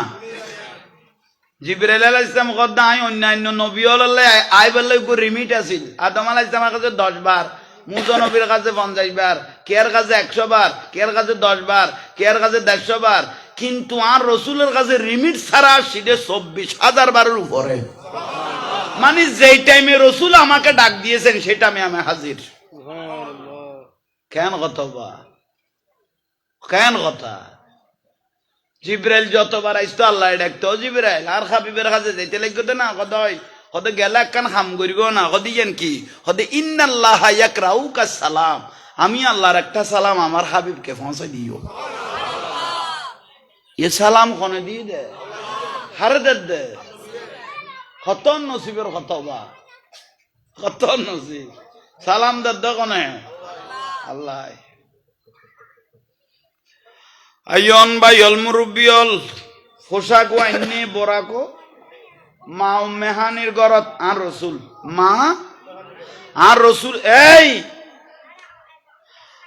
জিব্রাইল আলাইহিস সালাম কদা আই অন্যান্য নবী আল্লাহ আই বললে কো রিমিট আছিল আদম আলাইহিস সালামের কাছে 10 বার মুসা নবীর কাছে 50 বার কেয়ার কাছে 100 বার কেয়ার কাছে 10 বার কেয়ার কাছে 150 বার কিন্তু আর রাসূলের কাছে রিমিট ছাড়া সিধে 24,000 বারের উপরে মানে যেই টাইমে রাসূল আমাকে ডাক দিয়েছেন সেই টাইমে আমি হাজির সুবহানাল্লাহ কেন কথা কেন কথা জিব্রাইল যতবার আইতো আল্লাহ ডাকতো জিব্রাইল আর হাবিবের কাছে যাইতে লাগতো না কদয় হদে গেলা কান খাম করিব না হদিয়েন কি হদে ইন্নাল্লাহা ইয়াকরাউকা সালাম আমি আল্লাহর একটা সালাম আমার হাবিবকে পৌঁছে দিও ये সালাম কোনে দিয়ে দে হারে দে কত নসিবের কতবা কত নসিব সালাম দে কোনে আল্লাহ আইয়ন বাইল মুরব্বিয়ল পোশাক আইনে বরাকো মা উম্মে হানির ঘরত আর রাসূল মা আর রাসূল এই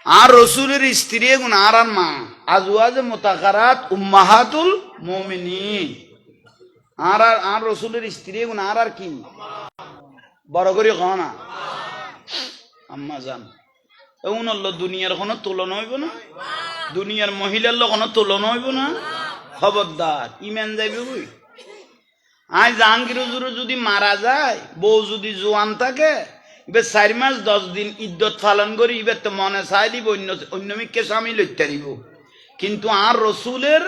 আর রাসূলের স্ত্রী গুণ আর মা আজওয়াজ মুতাকারাত উম্মাহাতুল মুমিনিন আর রাসূলের স্ত্রী গুণ আর কি বড় করে কও না আম্মা জান এমন হলো দুনিয়ার কোনো তুলনা হইব না দুনিয়ার মহিলার কোনো তুলনা হইব না খবরদার ইমান যাইবে কই আজ জাহাঙ্গীর হুজুর যদি মারা যায় বউ যদি জোয়ান থাকে এবার 4 মাস 10 দিন ইদ্যত পালন করি এবার তো মনে চাই দিব অন্য মিকে স্বামী লইতে দিব কিন্তু আর রাসূলের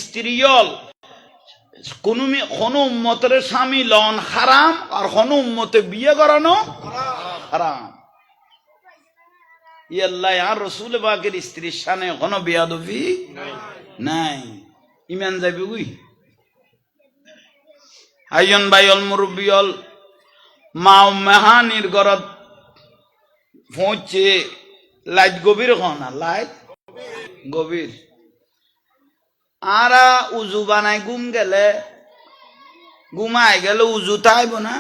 স্ত্রীয়ল কোনো উম্মতের স্বামী লন হারাম আর কোনো উম্মতে বিয়ে করানো হারাম ইয়াল্লাহ আর রাসূল পাকের স্ত্রীর শানে কোনো বেয়াদবি নাই ইমান যাইবে কই আইয়ন বাইল মুরব্বিয়ল মা উম্মে হানির ঘরত পৌঁছে লাইট গভীর না লাইট গভীর আরা উজু বানাই ঘুমাই গেলে উজু তাইব না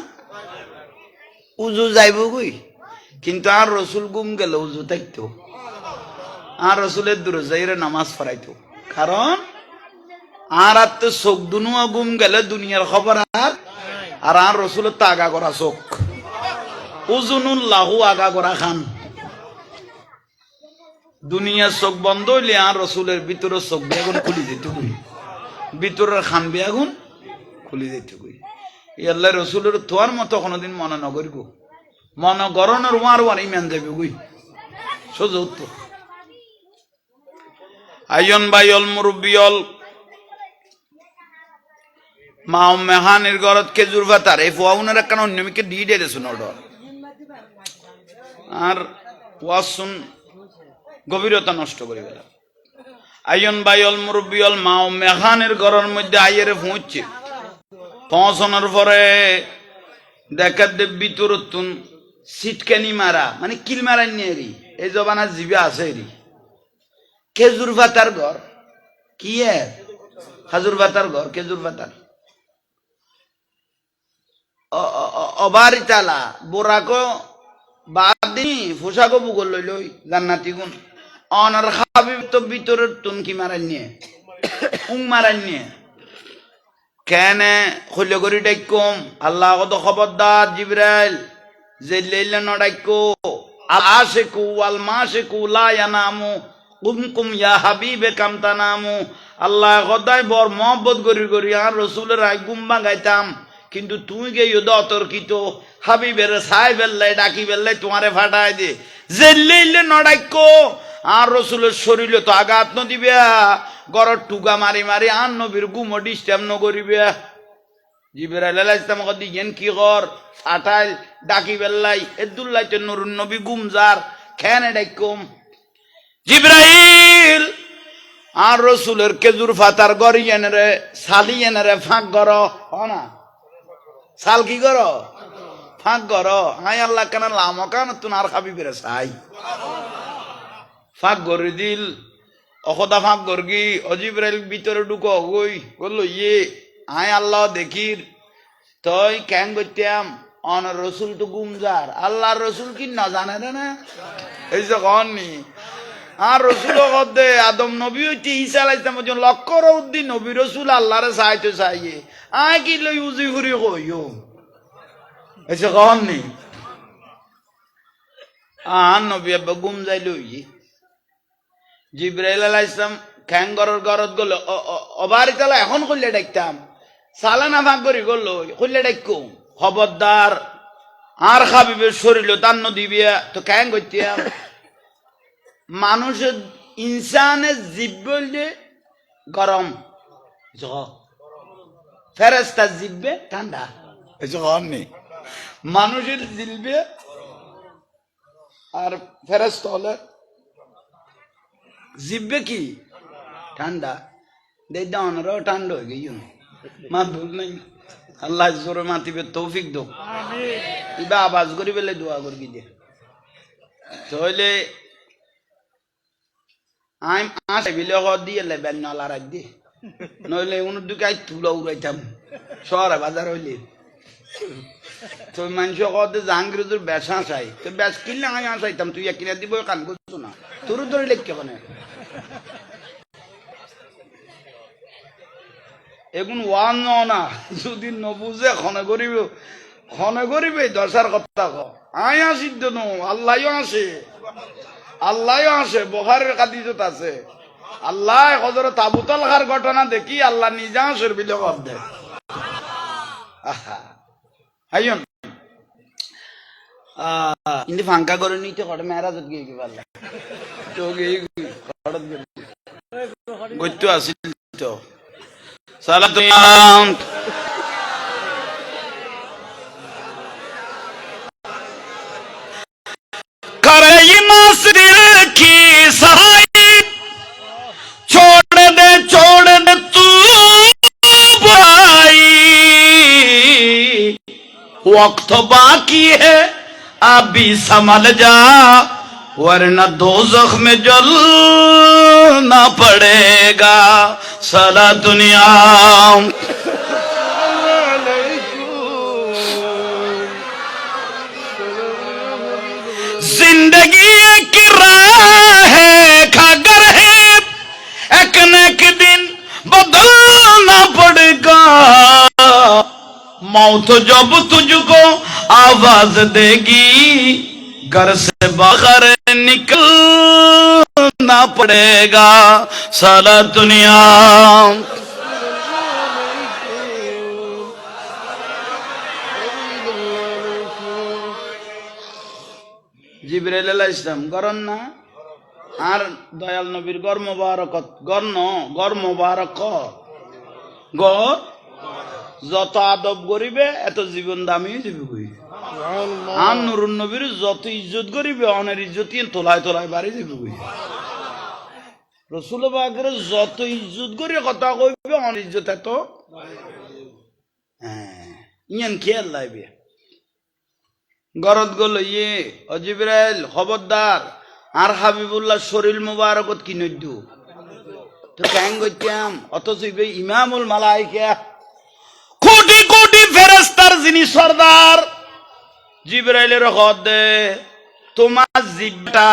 উজু যাইব কই কিন্তু আর রাসূল ঘুম গেলে উজু থাকতো আর রাসূলের দূরে যাইরে নামাজ পড়াইতো কারণ আর তো চোখ দুনুয়া ঘুম গেলে দুনিয়ার খবর আর আর রাসূলের তো আগা করা চোখ উজুনুল্লাহু আগা করা খান দুনিয়ার চোখ বন্ধ হইলে আর রাসূলের ভিতরের চোখ বেগুন খুলি যেত কই ভিতরের খান বেগুন খুলি যেত কই এই আল্লাহ রাসূলের তোয়ার মতো কোনোদিন মনে নগরিব মন গরনের ওয়ার ইমান যাবে কই সোজা উত্তর আইয়ন বাইল মুরব্বিয়ল মা উম্মে হানির ঘরত খেজুর পাতার এই ফুয়াউনের একটা অন্যমিকে দিয়ে দিয়েছেন অর্ডার আর ওয়াসুন গভীরতা নষ্ট করে গেল আইয়ন বাইল মুরব্বিয়ল মা উম্মে হানির ঘরের মধ্যে আইয়ের পৌঁছানোর পরে দেখা দেব ভিতরতুন সিটকানি মারা মানে কিল মারা নিয়ে এই জবানার জিবে আছে খেজুর পাতার ঘর কি খাজুর পাতার ঘর খেজুর পাতার অবারিতালা বোরাকো বাদি পোশাকো বুগল লইলই জান্নাতি গুণ অনার হাবিব তো ভিতরের তুনকি মারান নিয়ে মারান নিয়ে কেনে খৈল্য করি ডাইকম আল্লাহ কত খবরদার জিব্রাইল যে লেইলে ন ডাইকো আশিকু ওয়াল মাশিকু লা ইয়ানামু কুমকুম ইয়া হাবিবে কামতানামু আল্লাহ কদাই বর মহব্বত করি আর রাসূলের আই গুম্বা গাইতাম কিন্তু তুই গিয়ে অতর্কিত হাবিবের সাই বেল্লাই ডাকি বেল্লাই তোমারে ফাটাই দে যে লেইলে ন ডাইকো আর রাসূলের শরীরে তো আঘাত ন দিবে গরর টুকা মারি মারি আর নবীর গুমো ডিস্টার্ব ন করিবে জিবরাইল আলাইহিস সালাম কদি গেন কি কর ফাটাইল ডাকি বেল্লাই এদুল্লাই তে নুরুন নবী গুমজার খেনে ডাইকম জিবরাইল আর রাসূলের খেজুর পাতার গড়ি এনে রে সালি এনে রে ফাঁক গর হনা সাল কি করো ফাঁক করো হাই আল্লাহ কেন লাম কান তুন আর খাবি বেড়ে চাই ফাঁক গড়ি দিল অসদা ফাঁক গড়গি অজিব্রাইল ভিতরে ঢুকো গই বললো ইয়ে হাই আল্লাহ দেখির তই কেন করতাম অন রসুল তো গুমজার আল্লাহর রসুল কি না জানে না এই যে কননি আর রসুল দে আদম নবী হইতে ঈসা আলাইহিস সালাম পর্যন্ত লক্ষ উদ্দিন নবী রসুল আল্লাহরে চাইতে চাইয়ে আয় কি লই উজি ঘুরি কইও এই যে কননি আর নবী আব্বা গুম যাই লই জিব্রাইল আলাইহিস সালাম খ্যাঙ্গরের গরত গেল অবারিতালা এখন কইলে ডাকতাম সালানা ভাগ করি গেল কইলে ডাকো খবরদার আর খাবিবের শরীর তান্ন দিবিয়া তো কেন করতাম মানুষের ইনসানের জীব বললে গরম ফেরেস্তার জিব্বে ঠান্ডা নেই মানুষের জিলবে আর ফেরেস্তা হলে জিব্বে কি ঠান্ডা দেওয়ানোরও ঠান্ডা হয়ে গেই মা ভুল নাই আল্লাহ জোরে মাতিবে তৌফিক দো ইবা আওয়াজ করি বেলে দোয়া করি দে তাহলে আমি আসে বিলে দিয়ে লেবেন নলা রাখ দিয়ে নইলে উন দুকাই তুলা উড়াইতাম শহরে বাজার হইলে তো মানুষ কতে জাহাঙ্গীর বেচা চাই তো বেচ কিনলে আমি আসাইতাম তুই কিনে দিব কান করছো না তোর ধরে লেখকে মানে এখন ওয়ান না যদি নবুঝে খনে করিবে দশার কথা আই আসিদ্দ নো আল্লাহও আসে আল্লাহও আসে বখারের কাদিজত আছে আল্লাহ হজর তাবুতল খার ঘটনা দেখি আল্লাহ নিজা আসের বিলে কর দে আইন কিন্তু ফাঙ্কা করে নিতে কটে মেরাজত গিয়ে কি পারলে তো গিয়ে গইতো আসিল তো সালাম करे नासिर की सहाई छोड़ दे तू भाई वक्त बाकी है अभी संभल जा वरना दोज़ख में जलना पड़ेगा सारा दुनिया जिंदगी एक राह है खागर है एक न एक दिन बदलना पड़ेगा मौत जब तुझको आवाज देगी घर से बाहर निकलना पड़ेगा सारा दुनिया জিবরাইল আলাইহিস সালাম গরন না আর দয়াল নবীর গর মোবারকত গর মোবারক যত আদব করিবে এত জীবন দামি যাবে আর নুরুন নবীর যত ইজ্জত করিবে অনের ইজ্জত তোলায় তোলায় বাড়ি যাবে রসুল পাকের যত ইজ্জত করে কথা কইবে অন ইজ্জত এত ইয়ান খেয়াল লাইবে গরদ গল ইয়ে জিবরাইল খবরদার আর হাবিবুল্লাহ শরীর মুবারকত কি নইদু তো কেন কইতাম অথচ ইমামুল মালাইকা কোটি কোটি ফেরেশতার যিনি সরদার জিবরাইলের খদে তোমার জিব্বাটা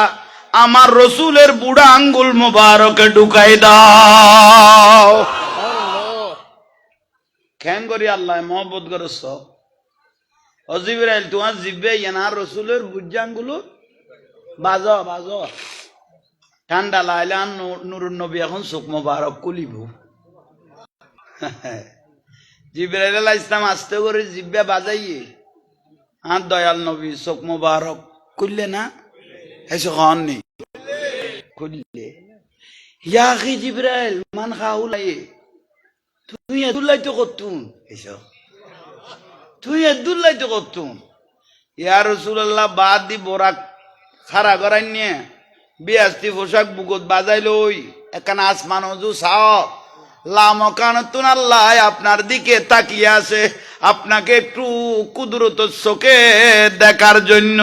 আমার রসুলের বুড়া আঙ্গুল মুবারকে ঢুকাই দাও কেন করি আল্লাহ মহব্বত করছ জিবরাইল তোমার জিব্বে ইয়ানার রসুলের বুজ্জাঙ্গুলো বাজো বাজো ঠান্ডা লাইলা নুরুন নবী এখন চোখ মোবারক কুলিব জিবরাইল আলাইহিস সালাম আস্তে করে জিব্বে বাজাইয়ে আর দয়াল নবী চোখ মোবারক কুললে না এসে খাননি কুললে ইয়া আখি জিবরাইল মান খাউলাই তুই এদুল্লাই তো করতুন এসো তুই এদুল্লাই তো করতুন ইয়া রাসূলুল্লাহ বাদ দি বোরাক খারা গরাই নিয়ে বিয়াস্তি পোশাক বুকত বাজাইল ওই এখানে আসমান অজু সাও লামকানতুন আল্লাহ আপনার দিকে তাকিয়ে আছে আপনাকে একটু কুদরত চোখে দেখার জন্য।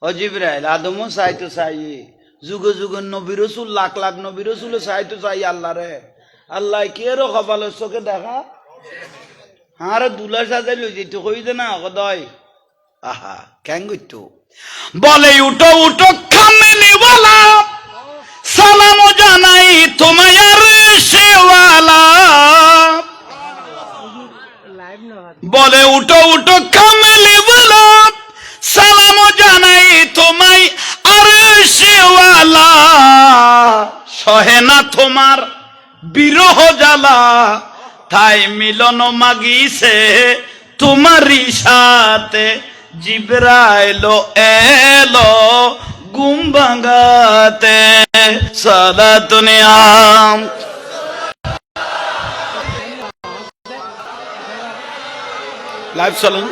ও জিবরাইল আদমও চাই তো চাই, যুগ যুগ নবী রসুল, লাখ লাখ নবী রসুল চাই তো চাই আল্লাহ রে। আল্লাহ কি আরো কপালের চোখে দেখা আর দুলা সাজাই লই যেত কই দে না কদয়। আহা কেন গইতো বলে উঠো উঠো খামেনেওয়ালা সালাম জানাই তোমায় সেওয়ালা। বলে উঠো উঠো খামেনেওয়ালা সালাম জানাই তোমায় সেওয়ালা। সহে না তোমার বিরহ জ্বালা তাই মিলন মাগিছে তোমারই সাথে জিবরাইল এলো ঘুম ভাঙাতে। সালাতুনিয়াম লাইভ চলুন।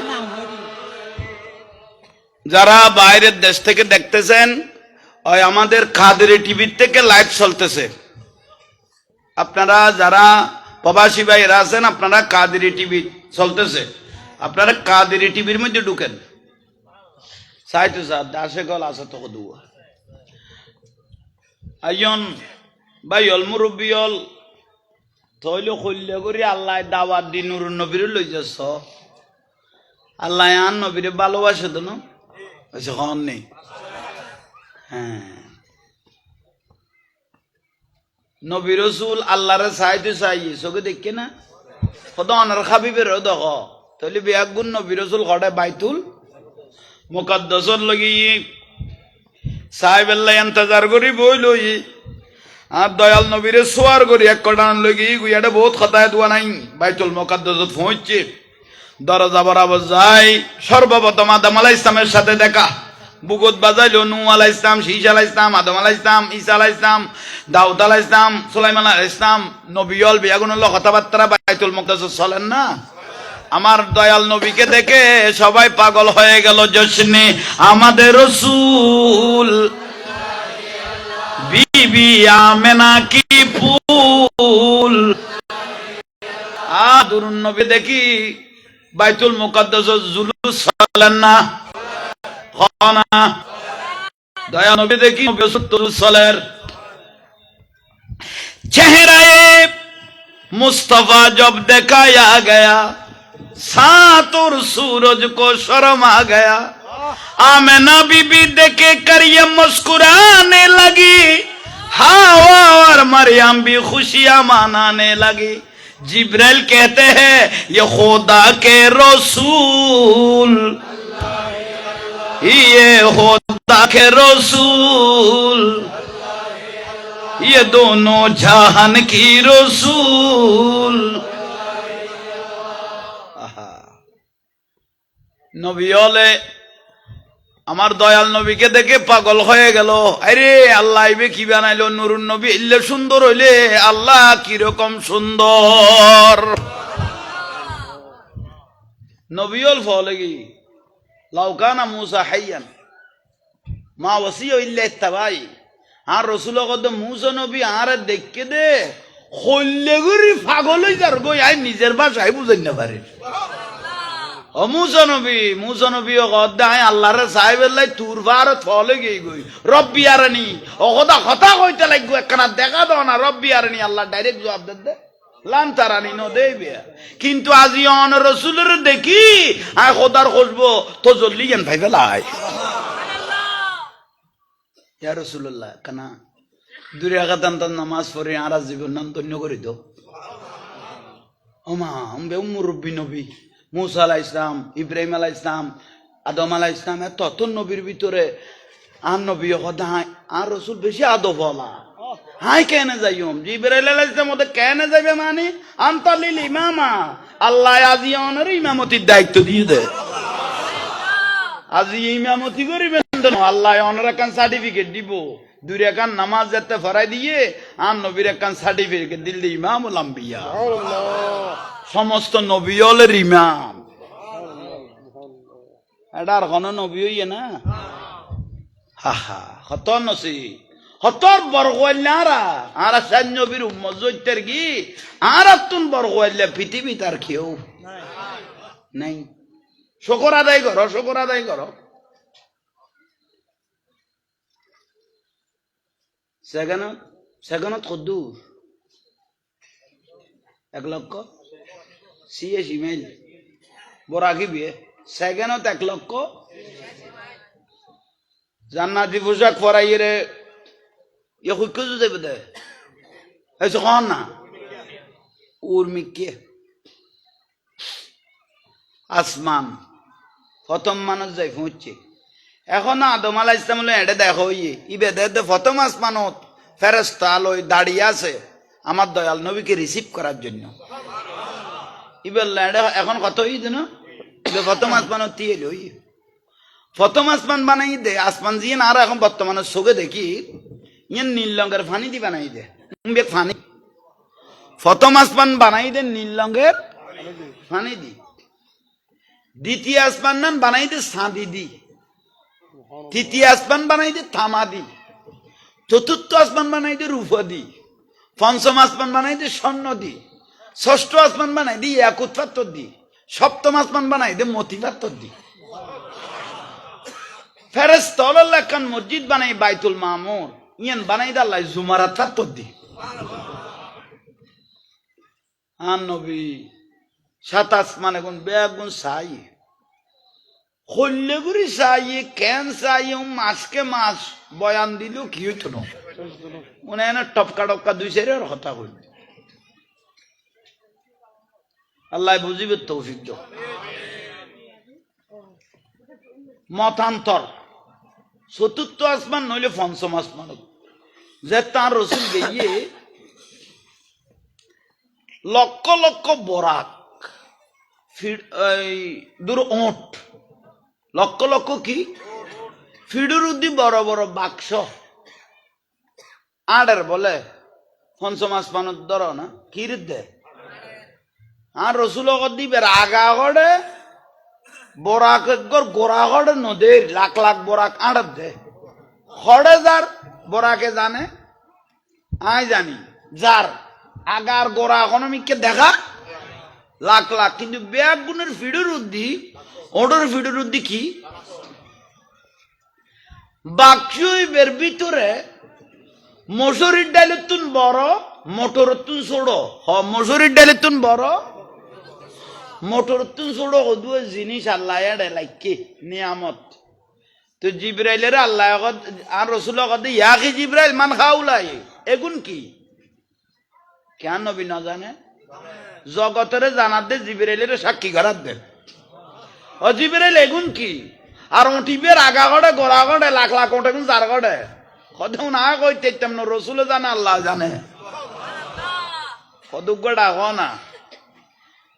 যারা বাইরের দেশ থেকে দেখতেছেন ওই আমাদের কাদেরি টিভির থেকে লাইভ চলতেছে। আপনারা যারা প্রবাসী ভাইরা আছেন আপনারা কাদেরি টিভি চলতেছে, আপনারা কাদেরি টিভির মধ্যে ঢুকেন। চাইতো স্যার দাসে গল আছে তো দুয়া আইন ভাই অল মুরব্বী অল তৈল কল্য করি আল্লাহ দাওয়াত দি নুরুন নবীরে লই যাচ্ছ। আল্লাহ আন নবীরে ভালোবাসে তো না হন নেই। হ্যাঁ নবী রসুল আল্লাহরে চাইতে চাই চোখে দেখে না কত অনার খাবিবের দেখ তাহলে বেয়াগুন নবী রসুল ঘটে বাইতুল মুকাদ্দাসর লাগি সাহেবেল্লা ইন্তজার করি বই লই আর দয়াল নবীরে সোয়ার করি এক কটান লগি গুইয়াটা বহুত কথায় দোয়া নাই বাইতুল মুকাদ্দাসত পৌঁছছে। দরজা বরাবর যাই সর্বপ্রথম আদম আলাইহিস সালামের সাথে দেখা। বুগত বাজাইলো নূহ আলাইহিস সালাম, শীশ আলাইহিস সালাম, আদম আলাইহিস সালাম, ঈসা আলাইহিস সালাম, দাউদ আলাইহিস সালাম, সুলাইমান আলাইহিস সালাম নবীল বেয়াগুন কথাবার্তা বাইতুল মুকাদ্দাস চলেন না। আমার দয়াল নবীকে দেখে সবাই পাগল হয়ে গেল জশ্নে আমাদের রসুল বিবি আমেনা কি ফুল। দুরুন নবী দেখি বাইতুল মুকাদ্দাস জুলুস চলেন না দয়া নবী দেখি চলের চেহারায় मुस्तफा जब दिखाया गया सात और सूरज को शर्म आ गया। आमिना बीबी देखे कर ये मुस्कुराने लगी, हावा और मरियम भी खुशियां मनाने लगी। जिब्राइल कहते हैं ये खुदा के रसूल, ये खुदा के रसूल, ये दोनों जहान की रसूल। নবীলে আমার দয়াল নবীকে দেখে পাগল হয়ে গেল। আরে আল্লাহ ইবে কি বানাইলো নুরুন নবী ইল্লে সুন্দর হইলে আল্লাহ কিরকম সুন্দর। নবীল ফলে কি লাউকানা মুসা হাইয়ান মা ওসিও ইল্লা ইত্তাবাই। আর রসুল কদ মুসা নবী আর দেখকে দে হইলে গুরি পাগল হই যার গই আই নিজের ভাষায় বুঝাই না পারে। ও মুসা নবী ও কদ আই আল্লাহর সাহেবেল্লাই তুর ভারত ফলে গই গই রব্বি আরানি ও কথা কথা কইতে লাগবো একখানা দেখা দাও না রব্বি আরানি। আল্লাহ ডাইরেক্ট জবাব দে লান তারানি ন দেবে। কিন্তু আজি অন রসুলের দেখি আই খোদার খুঁজবো তো জলদি জ্ঞান ভাই ফেলাই ইয়া রাসূলুল্লাহ কানা দূরে আগাতান নামাজ পড়ে আর জীবন নাম ধন্য করে দাও। ওমা আমবে মুরব্বী নবী মুসা আলাইহিস সালাম, ইব্রাহিম আলাইহিস সালাম, আদম আলাইহিস সালাম এত নবীর ভিতরে আর নবী কথা আর রসুল বেশি আদবওয়ালা। হাই কেন যাইম জিবরাইল আলাইহিস সালাম ওদের কেন যাবে মানে আনতালিল ইমামা আল্লাহ আজি অনর ইমামতির দায়িত্ব দিয়ে দে। আজি ইমামতি করিবেন আল্লাহ অনর একখান সার্টিফিকেট দিব, দুই রেখান নামাজ যাতে ফরাই দিয়ে আর নবীর একখান সার্টিফিকেট দিল ইমামুল আম্বিয়া, সমস্ত নবীলের ইমাম। এটা আর কোন নবী হইয়ে না হা হা হতর নসি হতর বরগোয়াল্লারা আরা সান্নবীর উম্মত জৈতের কি আর তুন বরগোয়াল্লা পৃথিবী তার কেউ নাই শুকর আদায় করো শুকর আদায় করো সেখানত কদ্দুর 1,86,000 মাইল বরাকি বিয়ে সেখানত 1,00,000 জান্নাতি পোশাক পরাই রে ইয়ে খুঁজু যাবে দে এই কন না উর্মিকে আসমান প্রথম মানুষ যাই পৌঁছছে এখন আদম আলাইহিস সালাম এটা দেখো ইবে দে প্রথম আসমানত ফেরেশতা আলোয় দাঁড়িয়ে আছে আমার দয়াল নবীকে রিসিভ করার জন্য ইবেল্লা এটা এখন কত হইছে না প্রথম আসমানত তিয়েল হই প্রথম আসমান বানাই দে আসমান দিয়ে না আর এখন বর্তমানে চোখে দেখি ইয়ে নীল রঙের ফানি দি বানাই দে ফানি প্রথম আসমান বানাই দে নীল রঙের ফানি দি দ্বিতীয় আসমান নাম বানাই দে সাঁদি দি তৃতীয় আসমান বানাই দে থামা দি চতুর্থ আসমান বানাই দে রূপা দি পঞ্চম আসমান বানাই দে স্বর্ণ দি ষষ্ঠ আসমান বানাই দি একুত পাত্তর দি সপ্তম আসমান বানাই দে মতি পাত্তর দি ফেরেশতা আল্লাহ মসজিদ বানাই বাইতুল মামুর ইয়ান বানাই দে আল্লাহ জুমারাত পাত্তর দি আর নবী সাত আসমানে গুণ বেগুন চাই হল্লেগুড়ি চাই কেন চাই মাসকে মাস বয়ান দিল কি হইতো না মনে হয় না টপকা টপকা 2-4 কথা কইল আল্লাহ বুঝিবে তৌফিক দাও মতান্তর চতুর্থ আসমান নইলে পঞ্চম আসমান যে তার রসুল গিয়ে লক্ষ লক্ষ বরাক দূর ওট লক্ষ লক্ষ কি ফিডুর উদ্দি বড় বড় বাক্স আড়ের বলে পঞ্চম আসমানত ধর না কির দে আর রসুল দিবে আগা গড়ে বরাক গোড়া গড়ে নদীর লাখ লাখ বরাক আড়ত দে খড়ে যার বরাকে জানে আই জানি যার আগার গোড়া ইকোনমিককে দেখা লাখ লাখ কিন্তু ব্যাগ গুণের ফিডুর উদ্দি ওডর ফিডুর উদ্দি কি বাক্সের ভিতরে মসুরির ডালের তুন বড় মোটরের তুন ছোড় মসুরির ডালের তুন বড় মোটরের তুন ছোড় দুই জিনিস আল্লাহ লাইকে নিয়ামত তো জিব্রাইলের আল্লাহ আর রসুল ইয়াকি জিব্রাইল মান খাউলাই এগুন কি কেন নবী না জানে জগতের জানার দে জিব্রাইলের সাক্ষী করার দেন ও জিব্রাইল এগুন কি আর ওটিবের আগা গড়ে গোড়া গড়ে লাখ লাখ ওটা কিন্তু চার গড়ে কত না কইতে তেমন রসুল জানে আল্লাহ জানে কদুক ডাক না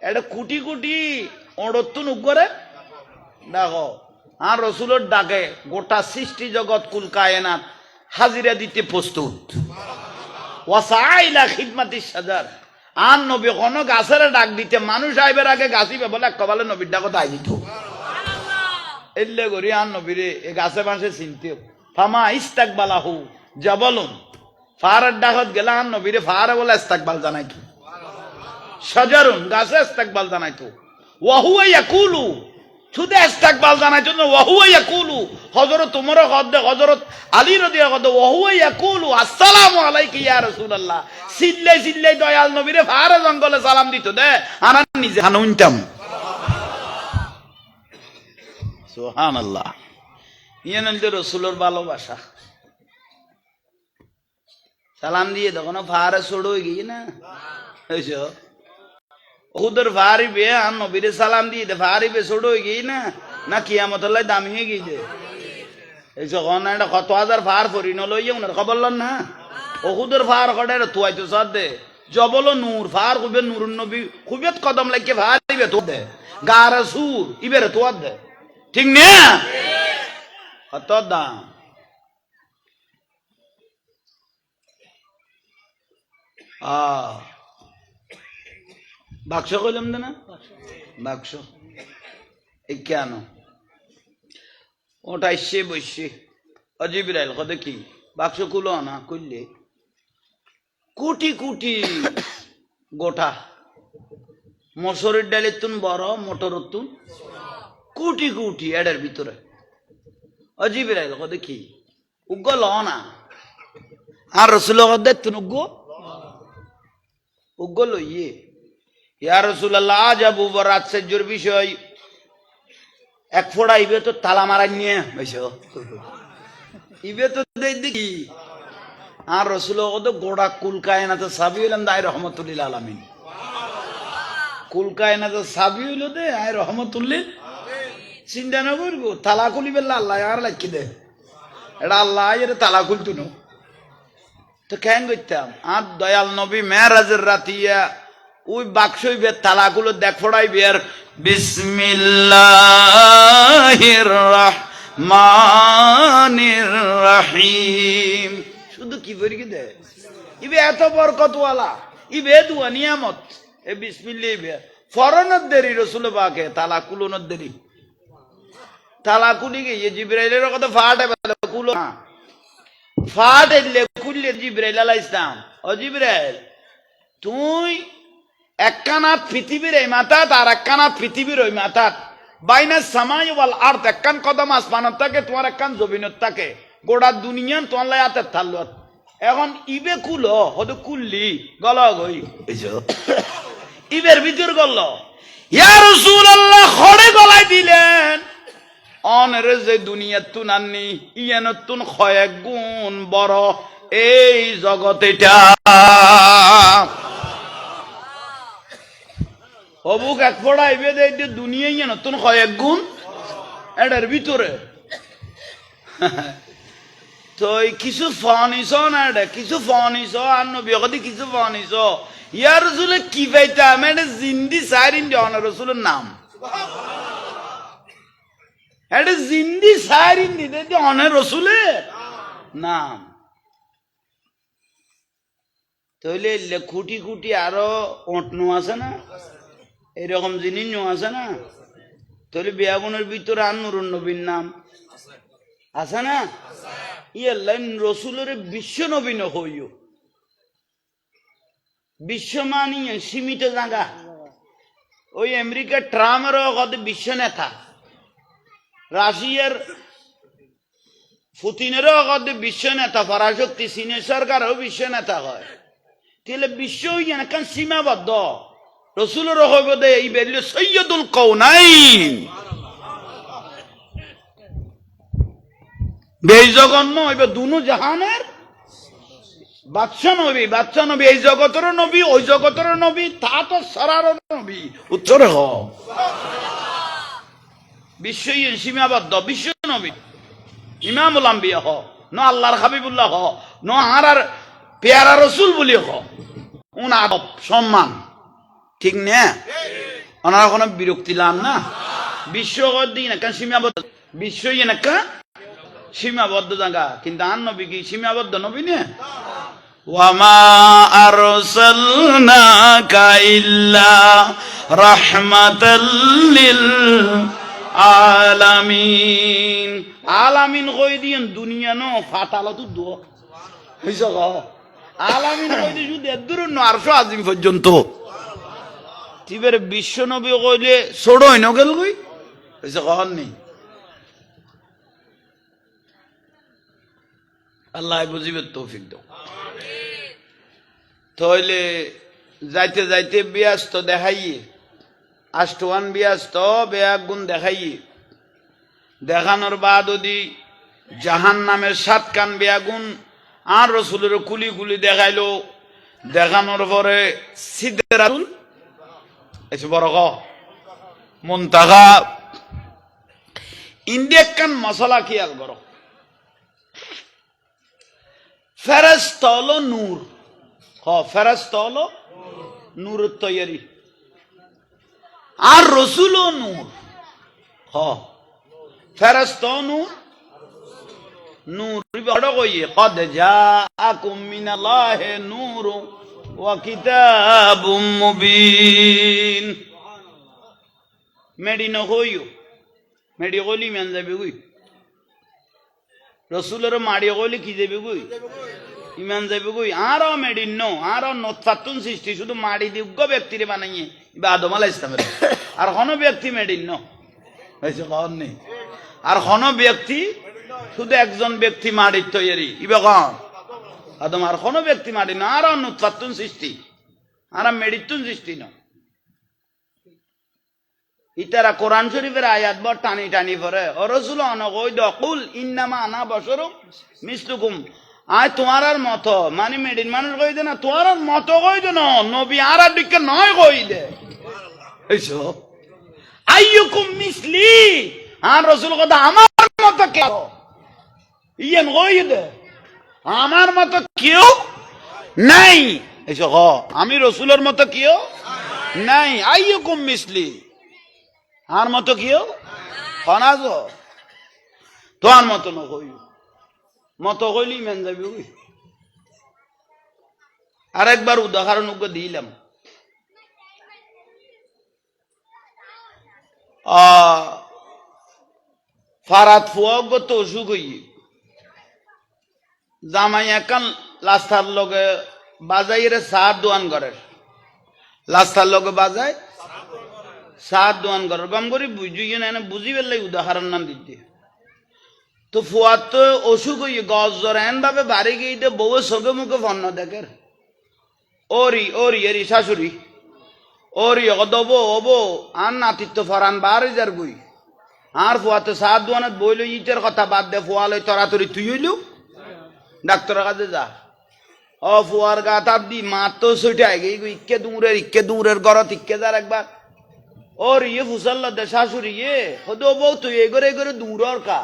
এটা কুটি কুটি ওড়তুন উপরে দেখো আর রসুলের ডাকে গোটা সৃষ্টি জগৎ কুল কায়নাত হাজিরা দিতে প্রস্তুত ওয়াসাইলা খিদমাতিস সাজার আর নবী কোন গাছের ডাক দিতে মানুষ আইবের আগে গাছিবে বলে কবালে নবীর ডাকত আই দিত এলে করি আর নবীরে এ গাছে বাঁশে চিনতে ফামা ইস্তাকবালাহু জাবালুন ফারের ডাকত গেলা আর নবীরে ফারে বলে ইস্তাকবাল জানাইতো সাজারুন গাছে ইস্তাকবাল জানাইতো ওয়াহুয়া ইয়াকুলু শুধু ইস্তাকবাল জানাইতো না ওয়াহুয়া ইয়াকুলু হযরত উমর কদে হযরত আলী রাদিয়াল্লাহু আনহু ওয়াহুয়া ইয়াকুলু আসসালামু আলাইকা ইয়া রাসূলুল্লাহ সিল্লাই সিল্লাই দয়াল নবীরে ফারে জঙ্গলে সালাম দিত দে আর নিজে হানুনতাম সুবহানাল্লাহ ইয়ান আনতে রাসূলের ভালোবাসা সালাম দিয়ে তখন ফারে ছড়ো গিয়ে না হইছো ওদের ফারি বে আর নবীরে সালাম দিয়ে দে ফারি বে ছড়ো গিয়ে না না কিয়ামত আল্লাহ দামি হয়ে গিয়ে এই যখন একটা কত হাজার ফার পরি নলইয়ে ওনার খবর লন না ওদের ফার কটে তুয়াইতো সদ দে জবল নূর ফার খুবে নূর নবী খুবেত কদম লাগে ফার দিবে তো দে গারা সুর ইবেরে তোয়াদ দে ঠিক না কত দাম বাক্স কইলাম না বাক্স এই কেন ওটা এসে বসে জিবরাইল কদে কি বাক্স খুলো না খুললে কোটি কোটি গোটা মসুরের ডালের তুন বড় মোটরের তুন কোটি কোটি এডের ভিতরে জিবরাইল কদে কি উগ্গ ল না আর রসুল কদে তুন উগ্গ লইয়ে ইয়া রাসূলুল্লাহ আজ আবু বকর আশ্চর্যের বিষয় এক ফোড়া ইবে তো তালা মারাই নিয়ে বুঝছো ইবে তো দেখি আর রসুল কত গোড়া কুলকায় না তো সাবি হইলাম দায় রহমতুল্লিল আলামিন কুলকায় না তো সাবি হইল দে আয় রহমতুল্লিল চিন্তা না করবো তালা খুলি বেলা আল্লাহ আর লাগি দে এটা আল্লাহ এর তালা খুলতো না তো কেন করতাম আর দয়াল নবী মেরাজের রাতিয়া ওই বাক্সই বে তালাগুলো দেখ ফোড়াই বের বিসমিল্লাহির রহমানির রহিম শুধু কি করে কি দে ইবে এত বরকতওয়ালা ইবে দুয়া নিয়ামত এ বিসমিল্লাহ বে ফরনত দেরি রাসূল পাকে তালাকুলনত দেরি তালাকুলি গিয়ে জিবরাইলের কথা ফাটে বলে কুলো না ফাটে খুললে জিবরাইল আলাইহিস সালাম ও জিবরাইল তুই একখানা পৃথিবীর এই মাথাত আর একখানা পৃথিবীর ওই মাথাত বাইনা সামাই ওয়াল আরদ একখান কদম আসমানত থাকে তোমার একখান জমিনত থাকে গোটা দুনিয়ান তোমার লাই হাতে থালত এখন ইবে কুলো হয়তো কুললি গল গই ইবের ভিতর গল ইয়া রাসূলুল্লাহ খড়ে গলায় দিলেন অনরে যে দুনিয়ার তুন আননি ইয়ানত তুন কয়েক গুণ বড় এই জগৎ এটা অবুক এক ফোড়া ইবে দে দুনিয়াই নতুন কয়েক গুণ এটার ভিতরে তো কিছু ফনিস না এটা কিছু ফনিস আর নবী কদি কিছু ফনিস ইয়ার রসুলে কি পাইতাম এটা জিন্দি সারিন দেওয়ান রসুলের নাম এটা জিন্দি সারিন দিতে অনেক রসুলের নাম তাহলে খুঁটি খুঁটি আরো ওটনো আছে না এরকম জিনিস আছে না তাহলে বিয়াবনের ভিতরে আর নুরুন নবীর নাম আছে না ইয়াল্লাহ রসুলের বিশ্ব নবী হইও বিশ্ব মানিয়ে সীমিত জায়গা ওই আমেরিকার ট্রাম্পেরও কত বিশ্ব নেতা রাশিয়ার পুতিনেরও কত বিশ্ব নেতা পরাশক্তি চীনের সরকারও বিশ্ব নেতা হয় তাহলে বিশ্ব কেন সীমাবদ্ধ রসুলের হইব দে এই বেরিল সৈয়দুল কওনাইন বেজগন্ন হইবে দুনো জাহানের বাদশা নবী এই জগতের নবী ওই জগতের নবী তা তো সরার নবী উত্তরে হ বিশ্ব সীমাবদ্ধ বিশ্ব নবী ইমামুল আম্বিয়া হ ন আল্লাহর হাবিবুল্লাহ হ ন আর পেয়ারা রসুল বলি হ উন আদব সম্মান ঠিক না ওনারা কোনো বিরক্তি লান না বিশ্ব দিন একটা সীমাবদ্ধ বিশ্ব একটা সীমাবদ্ধ জায়গা কিন্তু আর নবী কি সীমাবদ্ধ নবী না ওয়ামা আরসালনাকা ইল্লা রাহমাতাল লিল আলামিন আলামিন কই দিন দুনিয়া ন ফাটালো তো দো হইছে গো আলামিন কই দি শুধু দূর ন আরশ আজিম পর্যন্ত তিবের বিশ্ব নবী কইলে ছোট হইন গেল কই হইছে কখন নেই আল্লাহ বুঝিবে তৌফিক দাও তাহলে যাইতে যাইতে ব্যস্ত দেখাইয়ে আষ্টওয়ান ব্যস্ত বেয়াক গুণ দেখাইয়ে দেখানোর বাদ যদি জাহান নামের 7 কান বেয়াগুন আর রসুলের কুলি কুলি দেখাইলো দেখানোর পরে সিদরাতুল এসে বড় মুনতাহা ইন্ডিয়া কান মশলা খেয়াল করো ফেরেশতা হলো নূর ফেরেশতা হলো নূরের তৈরি আর রসুলও নূর ফেরেশতা নূর নূর বড় কইয়ে কদ জাআকুম মিনাল্লাহি নূরুন ওয়া কিতাবুম মুবিন মেডি ন হইও মেডি গলি মান যাবে কই রসুলের মাড়িয়ে কইলে কি যাবে গই ইমান যাবে গই আরো মেডিন ন আরো নতফাতুন সৃষ্টি শুধু মাড়ি দিগ্য ব্যক্তিরে বানাইয়ে ইবা আদম আলাইহিস সালামের আর কোন ব্যক্তি মেডিন ন হইছে কোন নেই আর কোন ব্যক্তি শুধু একজন ব্যক্তি মাড়ির তৈরি ইবা কোন আদম আর কোন ব্যক্তি মাড়ি না আরো নতফাতুন সৃষ্টি আর মেডিতুন সৃষ্টি ন ইতারা কোরআন শরীফের আয়াত বড় টানি টানি পড়ে ও রাসূল অনগই দকুল ইন্নামা আনা বাশারুম মিসলুকুম আয় তোমার আর মতো মানে মেডিন মানুষ কই দে না তোমার আর মতো কই দে না নবী আর দিকে নয় কই দে এইসো আইয়ুকুম মিসলি আর রাসূল কথা আমার মতো কেউ ইয়েন কই দে আমার মতো কেউ নাই এইসো হ আমি রাসূলের মতো কেউ নাই আইয়ুকুম মিসলি আর মতো কেউ কনাজ তোমার মতো ন কই মতো কইলি মেন যাবি ওই আরেকবার উদাহরণ দিলাম ফারাত ফুয়াগ তো অসুখ হই জামাই একান লাস্তার লগে বাজাইরে সার দোয়ান করে লাস্তার লগে বাজায় সার দোয়ান করে গম করি বুঝিয়ে না বুঝি পেলাই উদাহরণ নাম দিতে তো ফুয়ার তো অসুখ হই গজ জ্বর এন ভাবে বাড়ি গিয়ে বউ চোখে মুখে ভন্ন দেখের ওরি ওরি এরি শাশুড়ি ওরি অদব ওবো আর নাতিত্ব ফরান বার যার গুই আর ফুয়াতে সার দোয়ানত বইল ইটের কথা বাদ দে ফুয়া লই তরাতরি তুই হইলু ডাক্তারের কাছে যা ও ফুয়ার গা তার দি মা তো ছুটে আগে ইক্কে দূরের গরত ইক্কে যার একবার ওর ইয়ে ফুসাল্লা দে শাশুড়ি ইয়ে হদ বউ তুই এগরে দূরর কা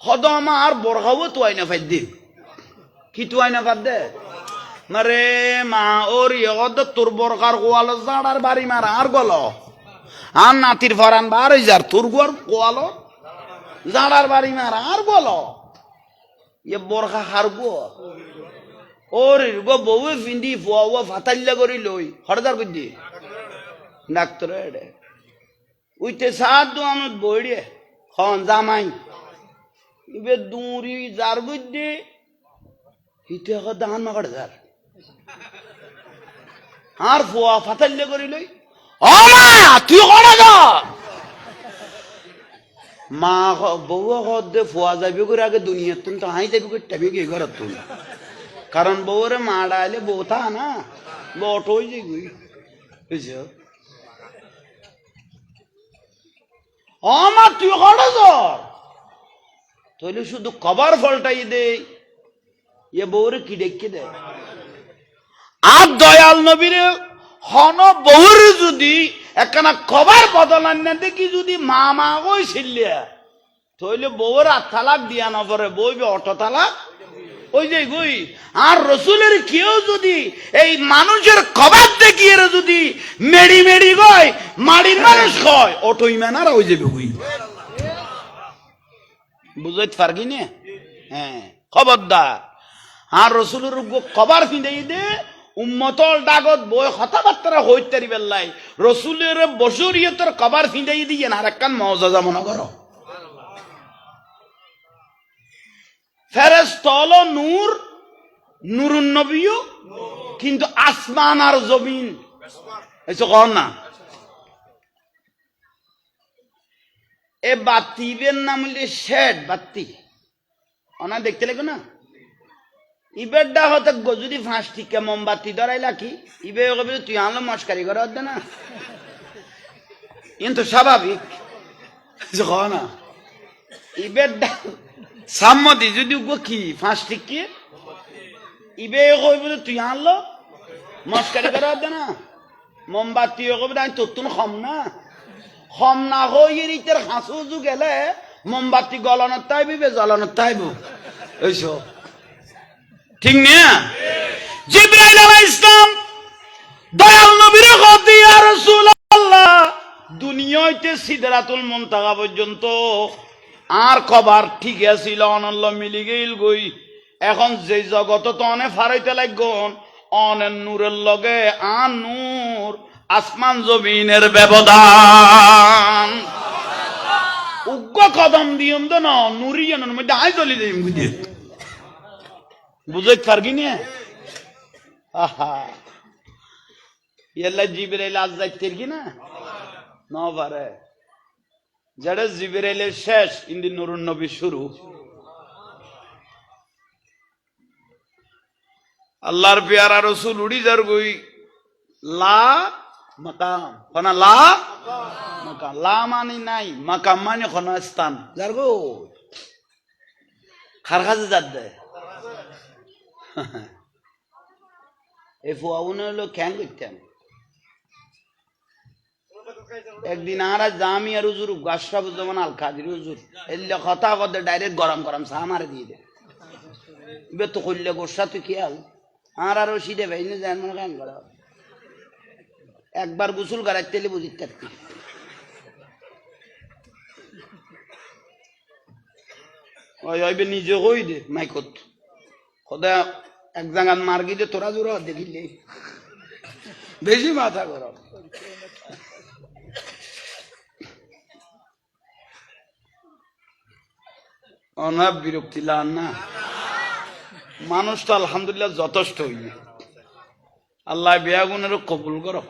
হদ আমার বরখাবো তো আইনা ফাইদ দে কি তুই আইনা ফাদ দে মারে মা ওর ইয়ে হদ তোর বরকার গোয়াল জাড়ার বাড়ি মার আর গল আর নাতির ফরান বার যার তোর গোয়ার গোয়াল জাড়ার বাড়ি মার আর গল ইয়ে বরখা হার গো ওর গো বউ ফিন্দি ফুয়া ফাতাল্লা করি লই হরদার কই ডাক্তার এডে উইতে সাত দোয়ানত বইড়ে খন জামাই ইবে দুরি যার বুদ্ধি হিতে দান মাকাড় যার আর ফুয়া ফাতাল্লে করি লই ও মা তুই করা যা মা বউ দে ফুয়া যাবি করে আগে দুনিয়ার তুন তো হাই যাবি করে টাবি গিয়ে ঘর তুন কারণ বউরে মা ডাইলে বউ থা না বট হয়ে যাই গুই বুঝছো আমার তুই কটা জ্বর তাহলে শুধু কবার ফলটাই দে এ বউরে কি ডেকে দে আর দয়াল নবীরে হন বউর যদি একখানা কবার বদলান না দেখি যদি মা মা কই ছিলিয়া তাহলে বউর আর তালাক দিয়া না পরে বইবে অটো তালাক ওই যে গুই আর রসুলের কেউ যদি এই মানুষের কবার দেখিয়ে যদি মেড়ি মেড়ি গয় মাড়ির মানুষ কয় অটো ইমান আর ওই যাবে গুই বুঝাইতে পারবি না হ্যাঁ খবরদার আর রসুলের কবার ফিঁদাই দে উম্মতল ডাগত বই কথাবার্তা হইতে বেল্লাই রসুলের বসরিয়তের কবার ফিঁদাই দিয়ে আর একখান মজা মনে করো ফেরেশতল নূর নুরুন নবীও কিন্তু আসমান আর জমিন এসব কর না এ বাতিবের নাম হইলে শেড বাতি অনা দেখতে লাগো না ইবেরটা হতে যদি 5 টিকা মোমবাতি ধরাইলা কি ইবে কবি তুই আনলো মস্কারি করে দে না কিন্তু স্বাভাবিক না ইবেরটা সাম্মতি যদি কি 5 টিকে ইবে কইব তুই আনলো মস্কারি করে দে না মোমবাতি কবি আমি তোর তুন খম না হয়ে ইতের হাসু গেলে মোমবাতি গলানোর তাইবি বে জ্বালানোর তাইব এইসব ঠিক না জিবরাইল আলাইহিস সালাম দয়াল নবীর কথা ইয়া রাসূলুল্লাহ দুনিয়াতে সিদরাতুল মুনতাহা পর্যন্ত আর কবার ঠিক আছিল অনল্য মিলি গইল গই এখন যে জগত তো অনে ফারাইতে লাগগন অনের নূরের লগে আন নূর আসমান জমিনের ব্যবধান উগ্র কদম দিয়ম তো না নুরিয়ানোর মধ্যে আই চলি যাই বুঝে বুঝে পারবি না আহা ইয়াল্লা জিবরাইল আজ যাইতে কি না না পারে যারা জিবরাইলের শেষ ইন্দি নুরুন নবী শুরু আল্লাহর পেয়ারা রাসূল উড়ি যার গই লা মাকাম কোনা লা মাকাম লা মানে নাই মাকাম মানে কোন স্থান যার গো খারখাজে যাদ দে এই ফুয়াউনে হলো ক্যাং করতেন একদিন আর জামিয়ার হুজুর গাশরাফুজ্জামান আল কাদির হুজুর এলে কথা কথা ডাইরেক্ট গরম গরম চা মারে দিয়ে দে বে তো কইলে গোসা তুই কি আল আর আরো সিদে ভাই না জান মনে কেন করা একবার গোসল করার তেলে বুঝিত থাকতি ওই ওইবে নিজে হই দে মাইকত খোদা এক জায়গায় মার্গি দে তোরা জোর দেখিলে বেশি মাথা গরম অনাব বিরক্তি লান না মানুষ তো আলহামদুলিল্লাহ যথেষ্ট হইনি আল্লাহ বেয়াগুনেরও কবুল করো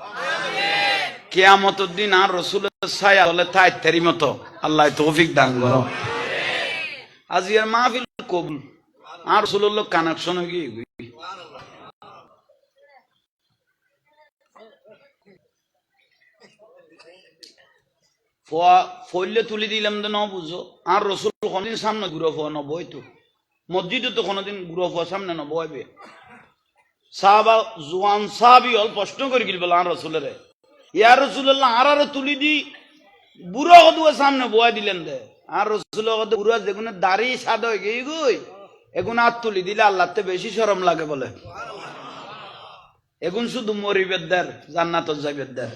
কিয়ামতের দিন আর রাসূলের ছায়া হলে তাই তেরি মতো আল্লাহ তৌফিক দান করো আজিয়ার মাহফিল কবুল আর রাসূলুল্লাহ কানেকশন হয়ে গিয়ে ফলে তুলি দিলাম তো ন বুঝো আর রসুল কোনদিন সামনে ঘুরে ফোয়া নবই তো মসজিদে তো কোনোদিন ঘুরে ফোয়া সামনে নবইবে সাহাবা জোয়ান সাহাবি অল প্রশ্ন করে গিল বলে আর রসুলের ইয়ার রসুল্লাহ আর তুলি দি বুড়ো কদুয়া সামনে বয়া দিলেন দে আর রসুল বুড়া যেগুলো দাড়ি সাদ হয়ে গিয়ে গই এগুলো আর তুলি দিলে আল্লাহতে বেশি শরম লাগে বলে এগুন শুধু মরিবের দের জান্নাত যাইবের দের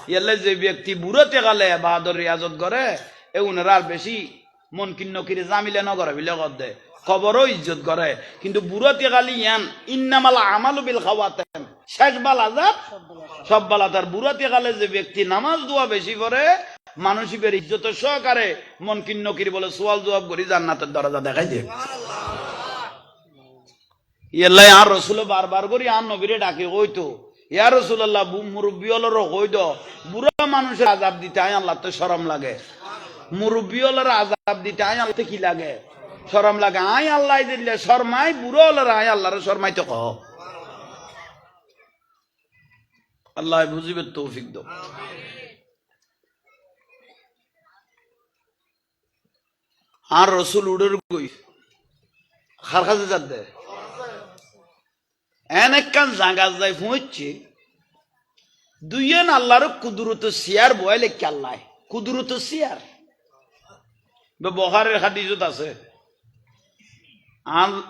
ইয়ালে যে ব্যক্তি বুড়োতে গেলে বাহাদুর রিয়াজত করে এগুনের আর বেশি মন কিন্ন কিরে জামিলে নগরে বিলে কর দে খবরও ইজ্জত করে কিন্তু বুড়োতে গালি ইয়ান ইন্নামাল আমালু বিল খাওয়াতেন শেষ বালা যাত সব বালা তার বুড়োতে গেলে যে ব্যক্তি নামাজ দোয়া বেশি করে মানুষের ইজ্জত সহকারে মন কিন্ন কিরে বলে সোয়াল জবাব করি জান্নাতের দরজা দেখাই দে ইয়াল্লাই আর রসুল বারবার করি আর নবীরে ডাকে হইতো ইয়া রাসূলুল্লাহ মুরব্বী হলোর কইদ বুড়া মানুষের আযাব দিতে আয় আল্লাহতে শরম লাগে মুরব্বী হলোর আযাব দিতে আয় আল্লাহতে কি লাগে শরম লাগে আয় আল্লাহ দিলে শরমাই বুড়া হলোর আয় আল্লাহর শরমাইতে কহ আল্লাহ বুঝিবে তৌফিক দাও আর রাসূল উড়ের কই খারখাজে যাদ দে এনেকান জাগা যাই পৌঁছছে দুইজন আল্লাহর কুদরত সিয়ার বয়ালে আল্লাহ কুদরত সিয়ার বখারের হাদিসত আছে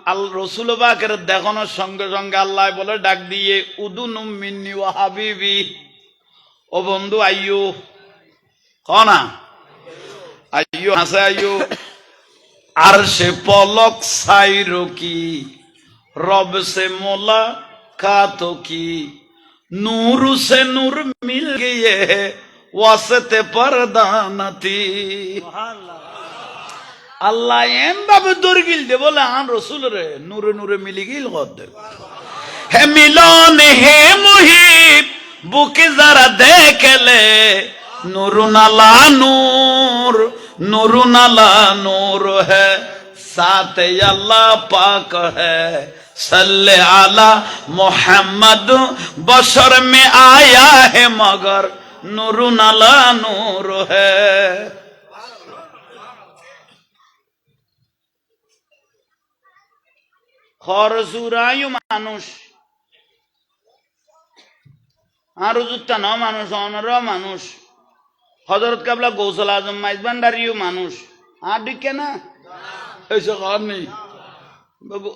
আল রসুল পাকের দেখানোর সঙ্গে সঙ্গে আল্লাহ বলে ডাক দিয়ে উদুনুম মিন্নি ওয়া হাবিবি ও বন্ধু আইয়ো কনা আইয়ো হাসে আইয়ো আর সে পলক সাইরো কি रब से मुलाकात की नूर से नूर मिल गए वास्ते परदानती अल्लाह एम बाब दुर्गिल दे बोले आन रसूल रे नूरे नूरे मिली गिल गद है मिलन है मुहिब बुके जरा देख ले नूर नला नूर नूर नला नूर है साथ अल्लाह पाक है सल्ले आला मोहम्मद बशर में आया है मगर नूर नला नूर है खरसुरायु मानुष আর হুজুরটা না মানুষ অনরা মানুষ হযরত কাবলা গৌসুল আজম মাইজবান্ডারিও মানুষ আর দিকে না এসে কর নেই বাবু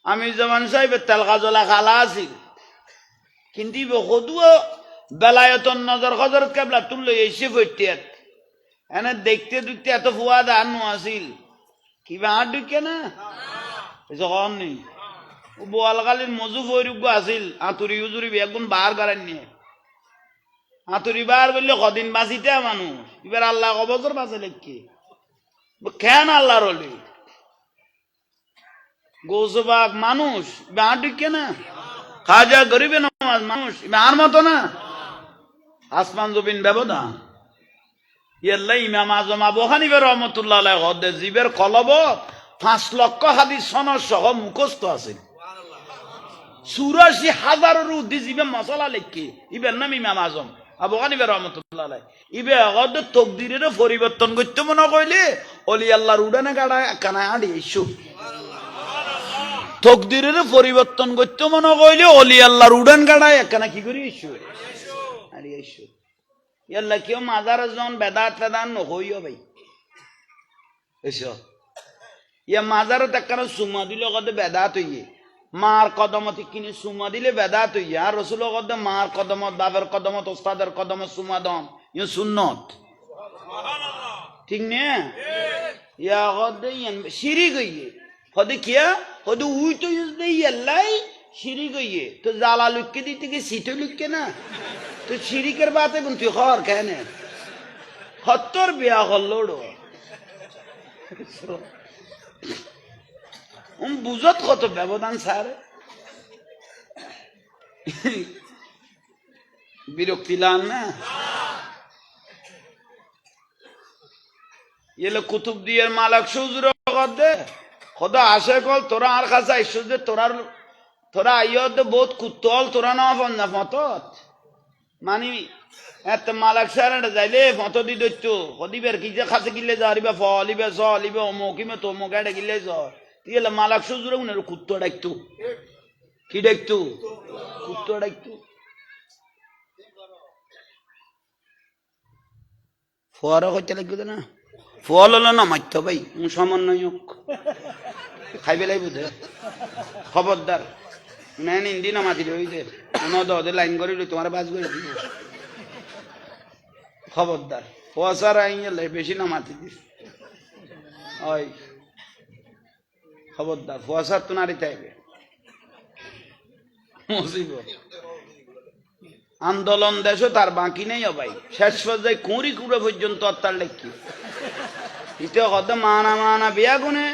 আমি জামান সাহেবের তেলগাজলা খালা আছি কিন্তু বখদুও বেলায়তন নজর হযরত কাবলা তুললে এসে ফিরতে এনে দেখতে দেখতে এত ফুয়াদ আনু আসিল কিবা আর দিকে না এসে কর নেই বোয়ালকালীর মজু ফৈরুগ্য আছিল আতুরি উজুরি একগুণ বার করেন নিয়ে আতুর ইবার বললে কদিন বাঁচিতে মানুষ এবার আল্লাহ অবসর বাঁচে লেখকে কেন আল্লাহর হলি গৌসবাগ মানুষ কে না খাজা গরিবে নামাজ মানুষ আর মতো না আসমান জমিন ব্যবধান ইয়াল্লা ইমাম আজম আবু হানিফা রহমতুল্লাহ আলাইহি হদে জিবের কলব 5 লক্ষ হাদিস সনদ সহ মুখস্থ আছে 84,000 উদ্দি জিবে মশলা লেখকে ইবের নাম ইমাম আজম আবু হানিফা রহমতুল্লাহ আলাইহি ইবে হদে তকদিরের পরিবর্তন করতে মনে কইলে ওলি আল্লাহর উড়ানে গাড়ায় কানায় আড়ি ইস্যু তকদিরের পরিবর্তন করতে মনে কইলে ওলি আল্লাহর উড়ান গাড়ায় একখানা কি করি ইস্যু আড়ি ইস্যু ইয়াল্লা কেউ মাজার জন বেদাত ফেদান নহইও ভাই এসো ইয়া মাজারত একখানা সুমা দিলে কদে বেদাত হইয়ে মার কদমত কিনে সুমা দিলে বেদাত হইয়ে আর রসুল কদে মার কদমত বাবার কদমত ওস্তাদের কদমত সুমা দম ইয়ে সুন্নত ঠিক নে ইয়া কদে শিরিক হইয়ে কদে কিয়া কদে উই তো ইউজদে ইয়াল্লাই শিরিক হইয়ে তো জালা লুককে দিতে কি সিটো লুককে না তো শিরিকের বাতে কোন তুই খর কেন হত্তর বিয়া করলো বুঝত কত ব্যবধান স্যার বিরক্তি লান না এলে কুতুব দিয়ে মালাক সুজুর দে খোদা আসে কল তোরা আর কাছে আইস যে তোরা আইয়ত বহুত কুতল তোরা না মতত মানি এত মালাক সারা যাইলে ফটো দি দইতো হদিবের কি যে খাসে গিলে যারিবা ফলিবে সলিবে অমুকিমে তো মগাড়ে গিলে য তিলে মালাক সুজুরে উনের কুত্তো ডাকতো কি ডাকতো কুত্তো ডাকতো ফোয়ারা কইতে লাগবে না ফল হলো না মারতো ভাই সমন্বয়ক খাইবে লাগবে দে খবরদার মেন ইন্দি না মাতি রইছে ওদের লাইন করে তোমার বাজ করে দিব খবরদার পয়সার আইলে বেশি না মাতি দিস ওই খবরদার পয়সার তো নারী চাইবে আন্দোলন দেশও তার বাকি নেই ভাই শেষ পর্যায়ে কুঁড়ি কুড়ে পর্যন্ত অত্যার লেখি ইতে কত মানা মানা বিয়া গুনে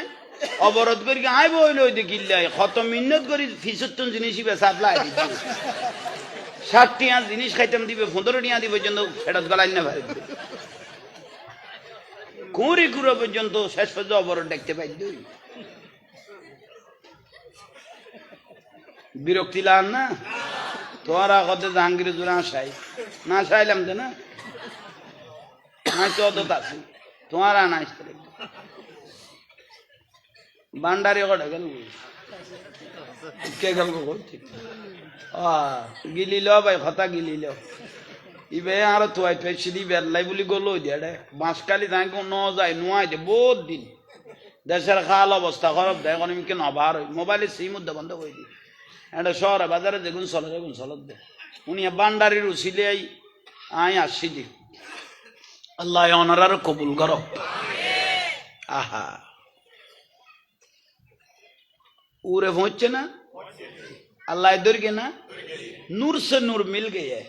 অবরোধ করি আইব হইলে ওই দেখিলে কত মিন্নত করি ফিসত্তন জিনিস সাপ্লাই দিচ্ছে 60 টিয়া জিনিস খাইতাম দিবে 15 টিয়া দিবে পর্যন্ত ফেরত গলাই না ভাই কুঁড়ি কুড়ো পর্যন্ত শেষ পর্যন্ত অবরোধ দেখতে পাই বিরক্তি লান না তোরা কত জাহাঙ্গীর জোড়া সাই না চাইলাম তো না তো অত আছি তোমার আনাই বান্ডারি কটা গেল কে গেল গিলিল ভাই কথা গিলিল ইবে আর তুই পেছি বেরলাই বলি গলো দিয়ে বাঁশকালি তাই ন যায় নোয়াই দে বহুত দিন দেশের খাল অবস্থা খারাপ দেয় এখন আমি কেন আবার মোবাইলের সিম মধ্যে বন্ধ করে দিই একটা শহরে বাজারে যেগুন চলত দে উনি বান্ডারির উচিলে আই আসছি দি আল্লাহ ওনার কবুল কর আহা उरे पहुंचे ना अल्लाह इधर के ना नूर से नूर मिल गए है